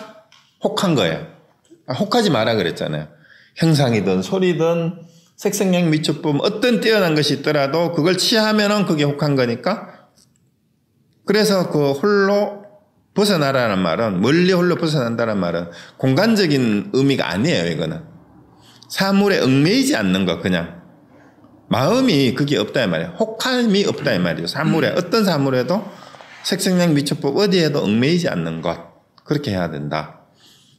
혹한 거예요. 혹하지 마라 그랬잖아요. 형상이든 소리든 색성량 미축법 어떤 뛰어난 것이 있더라도 그걸 취하면은 그게 혹한 거니까. 그래서 그 홀로 벗어나라는 말은 멀리 홀로 벗어난다는 말은 공간적인 의미가 아니에요. 이거는 사물에 얽매이지 않는 거 그냥 마음이 그게 없다 이 말이에요. 혹함이 없다 이 말이죠. 사물에 어떤 사물에도 색성량 미축법 어디에도 얽매이지 않는 것 그렇게 해야 된다.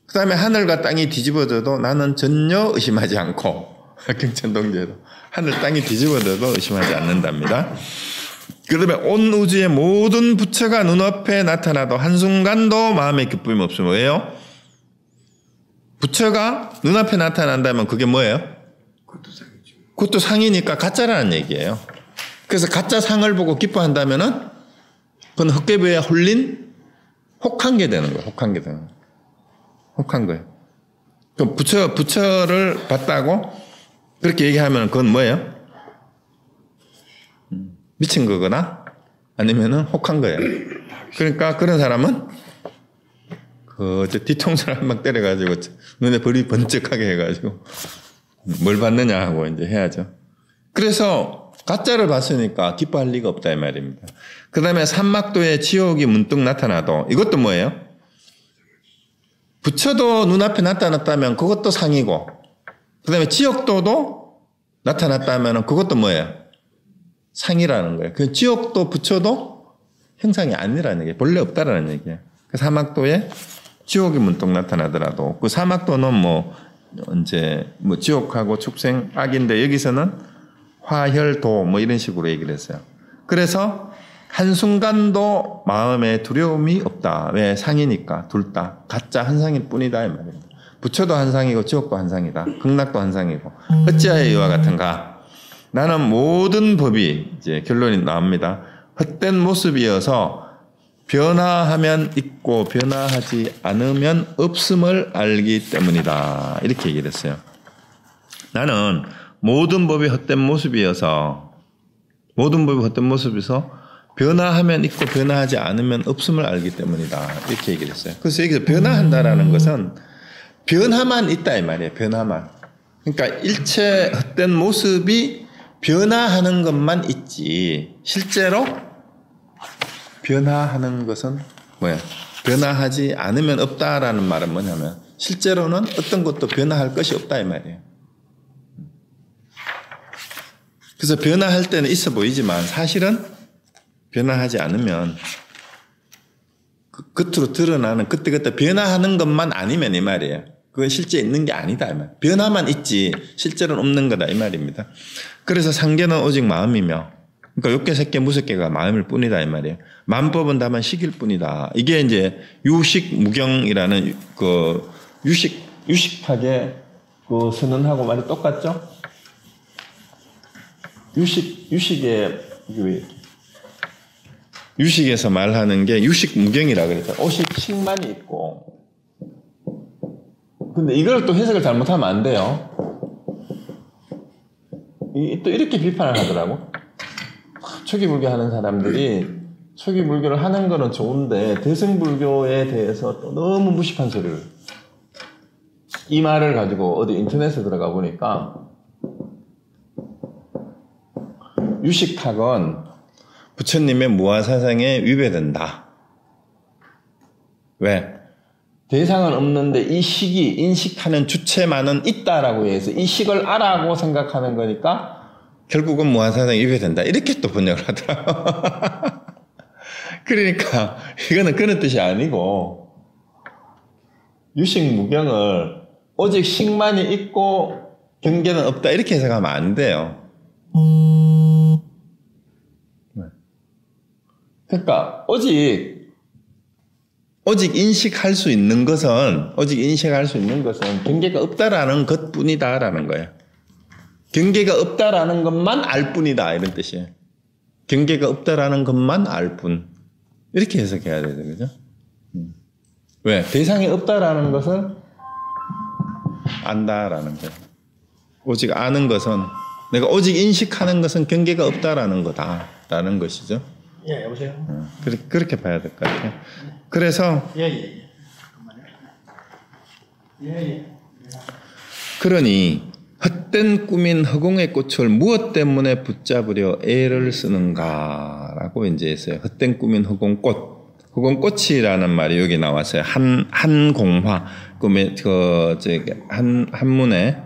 그 다음에 하늘과 땅이 뒤집어져도 나는 전혀 의심하지 않고 경천동제도 하늘 땅이 뒤집어져도 의심하지 않는답니다. 그 다음에 온 우주의 모든 부처가 눈앞에 나타나도 한순간도 마음의 기쁨이 없으면 왜요? 부처가 눈앞에 나타난다면 그게 뭐예요? 그것도 상이죠. 그것도 상이니까 가짜라는 얘기예요. 그래서 가짜 상을 보고 기뻐한다면은 그건 헛개비에 홀린 혹한 게 되는 거예요. 혹한 게 되는 거예요. 혹한 거예요. 그럼 부처를 봤다고 그렇게 얘기하면 그건 뭐예요? 미친 거거나 아니면은 혹한 거예요. 그러니까 그런 사람은 뒤통수를 한 방 때려가지고 눈에 벌이 번쩍하게 해가지고 뭘 받느냐 하고 이제 해야죠. 그래서 가짜를 봤으니까 기뻐할 리가 없다 이 말입니다. 그 다음에 삼막도에 지옥이 문득 나타나도 이것도 뭐예요? 부처도 눈앞에 나타났다면 그것도 상이고 그 다음에 지옥도도 나타났다면 그것도 뭐예요? 상이라는 거예요. 그 지옥도 부처도 형상이 아니라는 얘기예요. 본래 없다라는 얘기예요. 그 사막도에 지옥이 문득 나타나더라도 그 사막도는 이제 지옥하고 축생 악인데 여기서는 화혈도 이런 식으로 얘기를 했어요. 그래서 한순간도 마음에 두려움이 없다. 왜? 상이니까 둘 다 가짜 한 상일 뿐이다 이 말입니다. 부처도 한 상이고 지옥도 한 상이다. 극락도 한 상이고 어찌하여 이와 같은가? 나는 모든 법이 이제 결론이 나옵니다. 헛된 모습이어서 변화하면 있고 변화하지 않으면 없음을 알기 때문이다. 이렇게 얘기를 했어요. 나는 모든 법이 헛된 모습이어서 변화하면 있고 변화하지 않으면 없음을 알기 때문이다. 이렇게 얘기를 했어요. 그래서 여기서 변화한다라는 것은 변화만 있다 이 말이에요. 변화만. 그러니까 일체 헛된 모습이 변화하는 것만 있지 실제로 변화하는 것은 뭐야? 변화하지 않으면 없다라는 말은 뭐냐면 실제로는 어떤 것도 변화할 것이 없다 이 말이에요. 그래서 변화할 때는 있어 보이지만 사실은 변화하지 않으면 겉으로 드러나는 그때그때 변화하는 것만 아니면 이 말이에요. 그건 실제 있는 게 아니다 이 말. 변화만 있지 실제로는 없는 거다 이 말입니다. 그래서 상계는 오직 마음이며, 그러니까 욕계 색계 무색계가 마음일 뿐이다 이 말이에요. 만법은 다만 식일 뿐이다. 이게 이제 유식무경이라는 그 유식하게 그 선언하고 말이 똑같죠? 유식에서 말하는 게 유식무경이라 그랬죠. 오식식만이 있고. 근데 이걸 또 해석을 잘못하면 안 돼요. 또 이렇게 비판을 하더라고. 초기불교 하는 사람들이 초기불교를 하는 거는 좋은데 대승불교에 대해서 또 너무 무식한 소리를, 이 말을 가지고 어디 인터넷에 들어가 보니까 유식학은 부처님의 무아사상에 위배된다. 왜? 대상은 없는데 이 식이 인식하는 주체만은 있다라고 해서 이 식을 알아고 생각하는 거니까 결국은 무아사상에 위배된다. 이렇게 또 번역을 하더라고요. 그러니까 이거는 그런 뜻이 아니고 유식무경을 오직 식만이 있고 경계는 없다 이렇게 해석하면 안 돼요. 그러니까 오직 인식할 수 있는 것은 경계가 없다라는 것뿐이다라는 거예요. 경계가 없다라는 것만 알 뿐이다 이런 뜻이에요. 경계가 없다라는 것만 알 뿐. 이렇게 해석해야 되죠, 그죠? 왜? 대상이 없다라는 것을 안다라는 거예요. 오직 아는 것은, 내가 오직 인식하는 것은 경계가 없다라는 거다라는 것이죠. 예, 여보세요. 그렇게 봐야 될 것 같아요. 그래서 그러니 헛된 꿈인 허공의 꽃을 무엇 때문에 붙잡으려 애를 쓰는가라고 이제 했어요. 헛된 꿈인 허공꽃. 허공꽃이라는 말이 여기 나왔어요. 한공화. 한문에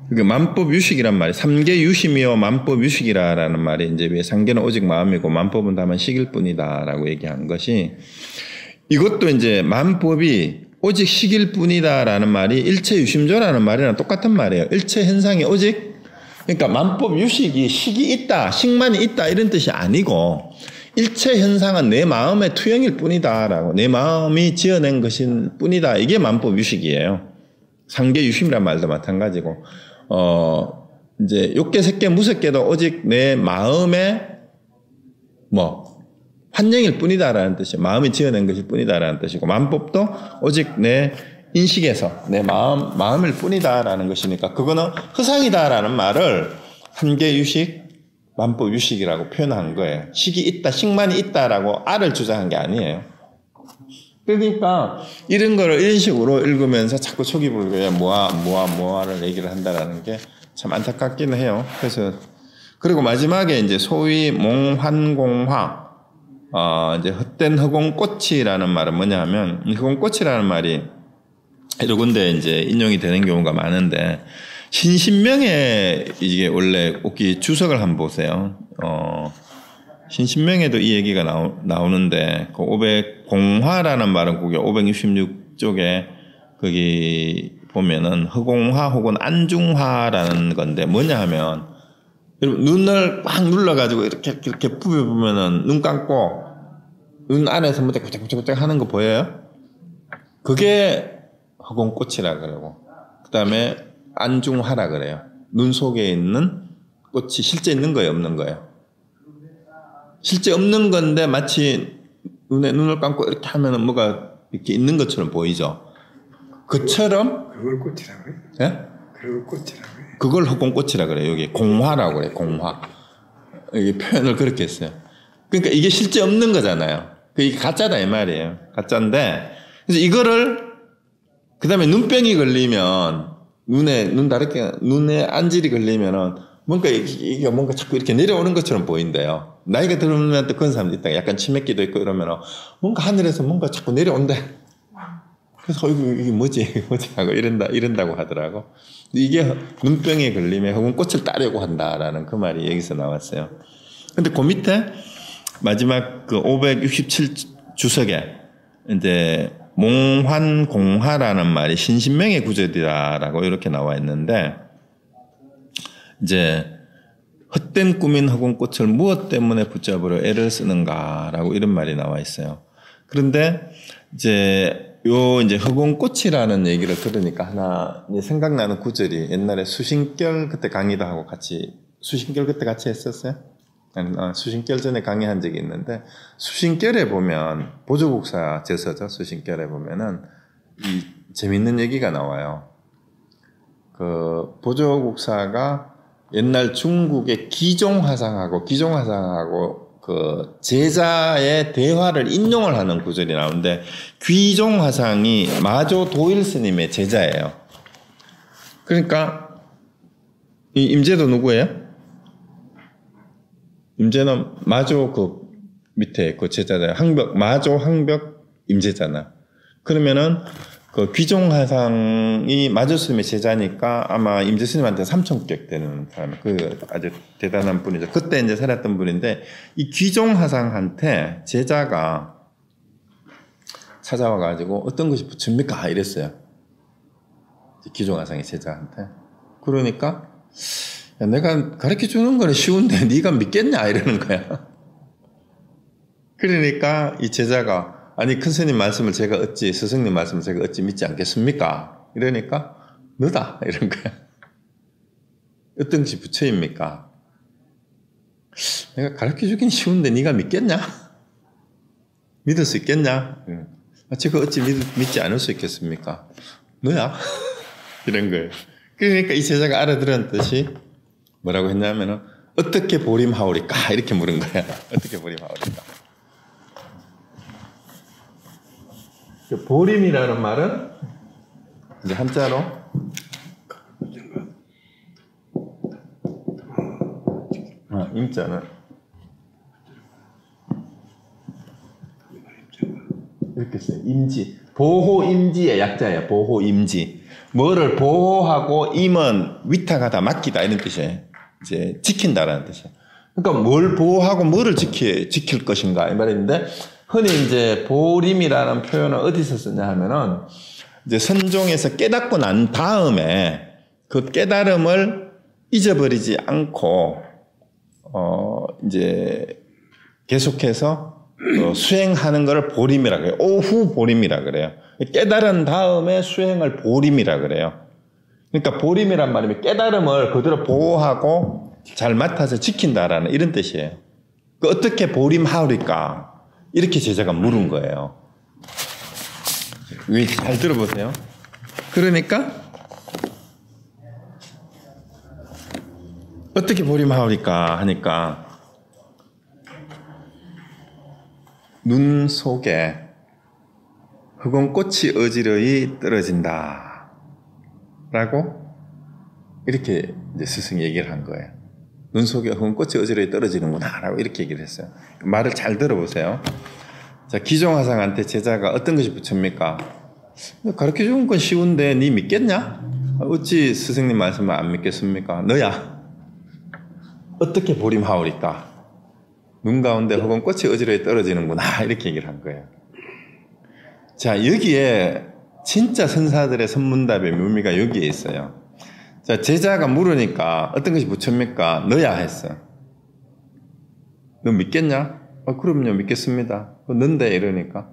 만법 유식이란 말이, 삼계 유심이요 만법 유식이라라는 말이 이제 왜 상계는 오직 마음이고 만법은 다만 식일 뿐이다라고 얘기한 것이, 이것도 이제 만법이 오직 식일 뿐이다라는 말이 일체 유심조라는 말이랑 똑같은 말이에요. 일체 현상이 오직, 그러니까 만법 유식이 식이 있다, 식만이 있다 이런 뜻이 아니고 일체 현상은 내 마음의 투영일 뿐이다라고, 내 마음이 지어낸 것일 뿐이다. 이게 만법 유식이에요. 상계 유심이란 말도 마찬가지고, 이제 욕계, 색계, 무색계도 오직 내 마음의 환영일 뿐이다라는 뜻이에요. 마음이 지어낸 것일 뿐이다라는 뜻이고, 만법도 오직 내 인식에서 내 마음일 뿐이다라는 것이니까 그거는 허상이다라는 말을 한계 유식, 만법 유식이라고 표현한 거예요. 식이 있다, 식만이 있다라고 알을 주장한 게 아니에요. 그러니까 이런 거를 이런 식으로 읽으면서 자꾸 초기불교에 뭐를 얘기를 한다라는 게 참 안타깝기는 해요. 그래서 그리고 마지막에 이제 소위 몽환공화, 이제 헛된 허공꽃이라는 말은 뭐냐 하면, 이 허공꽃이라는 말이 여러 군데 이제 인용이 되는 경우가 많은데, 신신명에 이게 원래 옥기 주석을 한번 보세요. 신신명에도 이 얘기가 나오는데, 그 500공화라는 말은 그게 566쪽에 거기 보면은 허공화 혹은 안중화라는 건데, 뭐냐 하면, 여러분 눈을 꽉 눌러가지고 이렇게 부벼보면은 눈 감고 눈 안에서 뭐 짝짝짝짝 하는 거 보여요? 그게 허공꽃이라 그러고, 그 다음에 안중화라 그래요. 눈 속에 있는 꽃이 실제 있는 거예요, 없는 거예요? 실제 없는 건데 마치 눈을 감고 이렇게 하면은 뭐가 이렇게 있는 것처럼 보이죠. 그처럼 그걸 꽃이라고 그래? 예? 그걸 꽃이라고 그래? 그걸 허공꽃이라 그래요. 여기 공화라고 그래요. 공화. 이게 표현을 그렇게 했어요. 그러니까 이게 실제 없는 거잖아요. 이게 가짜다 이 말이에요. 가짜인데, 그래서 이거를 그다음에 눈병이 걸리면 눈에 안질이 걸리면은 뭔가 이게 뭔가 자꾸 이렇게 내려오는 것처럼 보인대요. 나이가 들면 또 그런 사람도 있다. 약간 치맥기도 있고 이러면은 뭔가 하늘에서 뭔가 자꾸 내려온대. 그래서 이게 뭐지 하고 이런다고 하더라고. 이게 눈병에 걸리면 혹은 꽃을 따려고 한다라는 그 말이 여기서 나왔어요. 근데 그 밑에 마지막 그 567 주석에 이제 몽환공화라는 말이 신신명의 구절이다라고 이렇게 나와 있는데 이제 헛된 꿈인 허공꽃을 무엇 때문에 붙잡으려 애를 쓰는가라고 이런 말이 나와 있어요. 그런데 이제 이제 허공꽃이라는 얘기를 들으니까 하나 생각나는 구절이 옛날에 수신결 그때 강의도 하고 같이 수신결 그때 같이 했었어요. 수신결 전에 강의한 적이 있는데 수신결에 보면 보조국사 제서죠. 수신결에 보면은 이 재밌는 얘기가 나와요. 그 보조국사가 옛날 중국의 기종화상하고 그 제자의 대화를 인용을 하는 구절이 나오는데 귀종화상이 마조 도일 스님의 제자예요. 그러니까 이 임재도 누구예요? 임재는 마조 그 밑에 그 제자잖아요. 마조 항벽 임재잖아. 그러면은 그 귀종화상이 마조 스님의 제자니까 아마 임재 스님한테 삼천격 되는 사람, 그 아주 대단한 분이죠. 그때 이제 살았던 분인데 이 귀종화상한테 제자가 찾아와가지고 어떤 것이 부처입니까? 이랬어요. 귀종화상의 제자한테. 그러니까 야, 내가 가르쳐 주는 거는 쉬운데 네가 믿겠냐 이러는 거야. 그러니까 이 제자가 아니 큰 스님 말씀을 제가 어찌 스승님 말씀을 제가 어찌 믿지 않겠습니까? 이러니까 너다 이런 거야. 어떤 것이 부처입니까? 내가 가르쳐 주긴 쉬운데 네가 믿겠냐? 믿을 수 있겠냐? 제가 어찌 믿지 않을 수 있겠습니까? 너야? 이런 거예요. 그러니까 이 제자가 알아들은 뜻이 뭐라고 했냐면은 어떻게 보림하오리까 이렇게 물은 거야. 어떻게 보림하오리까. 보림이라는 말은 이제 한자로 임자는 이렇게 써요. 임지. 보호 임지의 약자예요. 보호 임지. 뭐를 보호하고 임은 위탁하다, 맡기다 이런 뜻이에요. 이제 지킨다라는 뜻이에요. 그러니까 뭘 보호하고 뭐를 지킬 것인가 이 말인데 흔히 이제 보림이라는 표현을 어디서 쓰냐 하면은 이제 선종에서 깨닫고 난 다음에 그 깨달음을 잊어버리지 않고 이제 계속해서 수행하는 것을 보림이라 그래요. 오후 보림이라 그래요. 깨달은 다음에 수행을 보림이라 그래요. 그러니까 보림이란 말이면 깨달음을 그대로 보호하고 잘 맡아서 지킨다라는 이런 뜻이에요. 그 어떻게 보림하오리까? 이렇게 제자가 물은 거예요. 잘 들어보세요. 그러니까 어떻게 보림하오리까 하니까 눈 속에 흑원꽃이 어지러이 떨어진다 라고 이렇게 이제 스승이 얘기를 한 거예요. 눈 속에 흑원꽃이 어지러이 떨어지는구나 라고 이렇게 얘기를 했어요. 말을 잘 들어보세요. 자, 기종화상한테 제자가 어떤 것이 부처입니까? 가르쳐 주는 건 쉬운데 네 믿겠냐? 어찌 스승님 말씀을 안 믿겠습니까? 너야 어떻게 보림하오리까? 눈 가운데 흑원꽃이 어지러이 떨어지는구나 이렇게 얘기를 한 거예요. 자, 여기에 진짜 선사들의 선문답의 묘미가 여기에 있어요. 자, 제자가 물으니까 어떤 것이 부처입니까? 너야 했어. 너 믿겠냐? 그럼요 믿겠습니다. 너인데 이러니까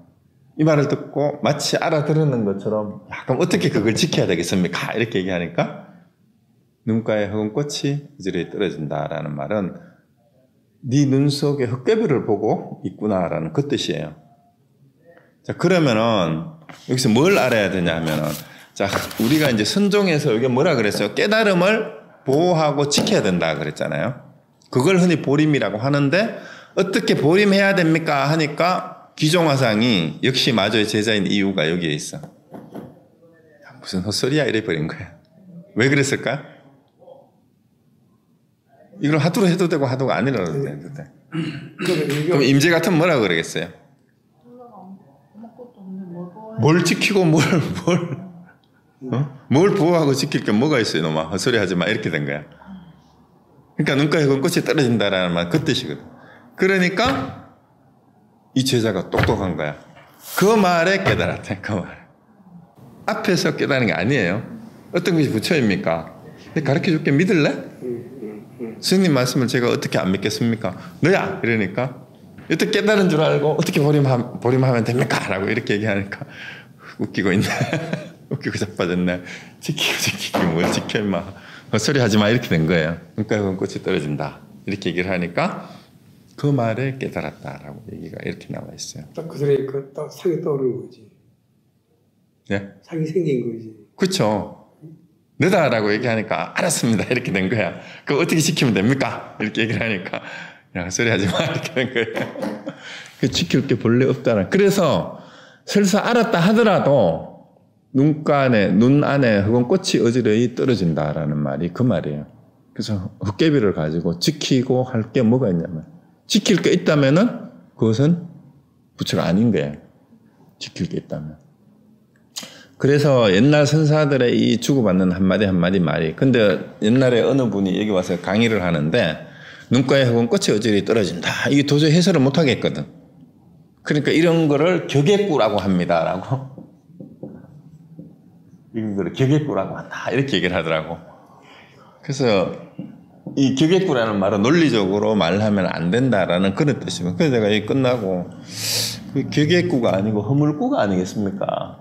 이 말을 듣고 마치 알아들었는 것처럼 야, 그럼 어떻게 그걸 지켜야 되겠습니까? 이렇게 얘기하니까 눈가에 흑원꽃이 어지러이 떨어진다라는 말은 네 눈 속에 흑개비를 보고 있구나라는 그 뜻이에요. 자, 그러면은 여기서 뭘 알아야 되냐 하면은 자, 우리가 이제 선종에서 여기 뭐라 그랬어요? 깨달음을 보호하고 지켜야 된다 그랬잖아요. 그걸 흔히 보림이라고 하는데 어떻게 보림해야 됩니까? 하니까 기종화상이 역시 마저의 제자인 이유가 여기에 있어. 무슨 헛소리야 이래 버린 거야. 왜 그랬을까? 이걸 하도록 해도 되고 하도록 안 해도 되는데. 그럼 임재 같으면 뭐라 그러겠어요? 뭘 지키고 뭘 보호하고 지킬 게 뭐가 있어요? 너마 헛소리 하지 마 이렇게 된 거야. 그러니까 눈가에 흑원꽃이 떨어진다라는 말 그 뜻이거든. 그러니까 이 제자가 똑똑한 거야. 그 말에 깨달았다. 그 말. 앞에서 깨달은 게 아니에요. 어떤 것이 부처입니까? 가르쳐 줄게 믿을래? 스님 말씀을 제가 어떻게 안 믿겠습니까? 너야! 이러니까 어떻게 깨달은 줄 알고 어떻게 보림하면 됩니까? 라고 이렇게 얘기하니까 웃기고 있네. 웃기고 자빠졌네. 지키고 뭘 지켜 임마. 헛소리 하지 마 이렇게 된 거예요. 그러니까 그건 꽃이 떨어진다. 이렇게 얘기를 하니까 그 말에 깨달았다라고 얘기가 이렇게 나와 있어요. 딱 그 소리에 딱 상이 떠오르는 거지. 네? 상이 생긴 거지. 그렇죠. 너다라고 얘기하니까 알았습니다 이렇게 된 거야. 그거 어떻게 지키면 됩니까? 이렇게 얘기를 하니까 야 헛소리 하지 마 이렇게 된 거예요. 지킬 게 본래 없다는. 그래서 설사 알았다 하더라도 눈 안에 흑은 꽃이 어지러이 떨어진다라는 말이 그 말이에요. 그래서 헛개비를 가지고 지키고 할 게 뭐가 있냐면 지킬 게 있다면은 그것은 부처가 아닌 거예요. 지킬 게 있다면. 그래서 옛날 선사들의 이 주고받는 한마디 말이 근데 옛날에 어느 분이 여기 와서 강의를 하는데 눈가에 흑은 꽃이 어지러이 떨어진다. 이게 도저히 해설을 못 하겠거든. 그러니까 이런 거를 격액구라고 합니다라고. 이거를 격액구라고 한다. 이렇게 얘기를 하더라고. 그래서 이 격액구라는 말은 논리적으로 말하면 안 된다라는 그런 뜻이면. 그래서 내가 이 끝나고 그 격액구가 아니고 허물구가 아니겠습니까?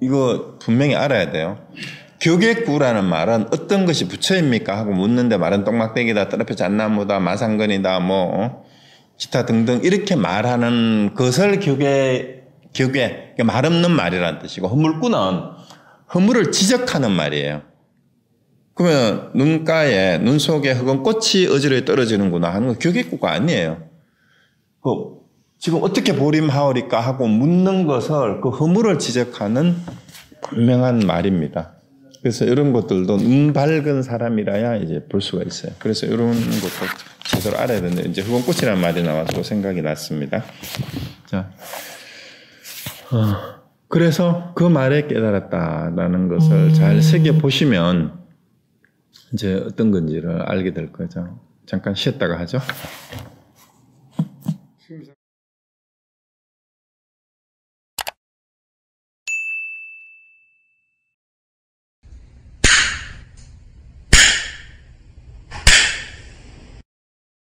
이거 분명히 알아야 돼요. 격액구라는 말은 어떤 것이 부처입니까? 하고 묻는데 말은 똥막대기다, 떨어펴 잣나무다, 마상근이다, 뭐 기타 등등 이렇게 말하는 것을 격에 말 없는 말이라는 뜻이고 허물구는 허물을 지적하는 말이에요. 그러면 눈 속에 흑은 꽃이 어지러이 떨어지는구나 하는 건 격액구가 아니에요. 지금 어떻게 보림하오리까 하고 묻는 것을 그 허물을 지적하는 분명한 말입니다. 그래서 이런 것들도 눈 밝은 사람이라야 이제 볼 수가 있어요. 그래서 이런 것도 제대로 알아야 되는데 이제 흑은 꽃이라는 말이 나와서 생각이 났습니다. 자. 그래서 그 말에 깨달았다라는 것을 잘 새겨보시면 이제 어떤 건지를 알게 될 거죠. 잠깐 쉬었다가 하죠.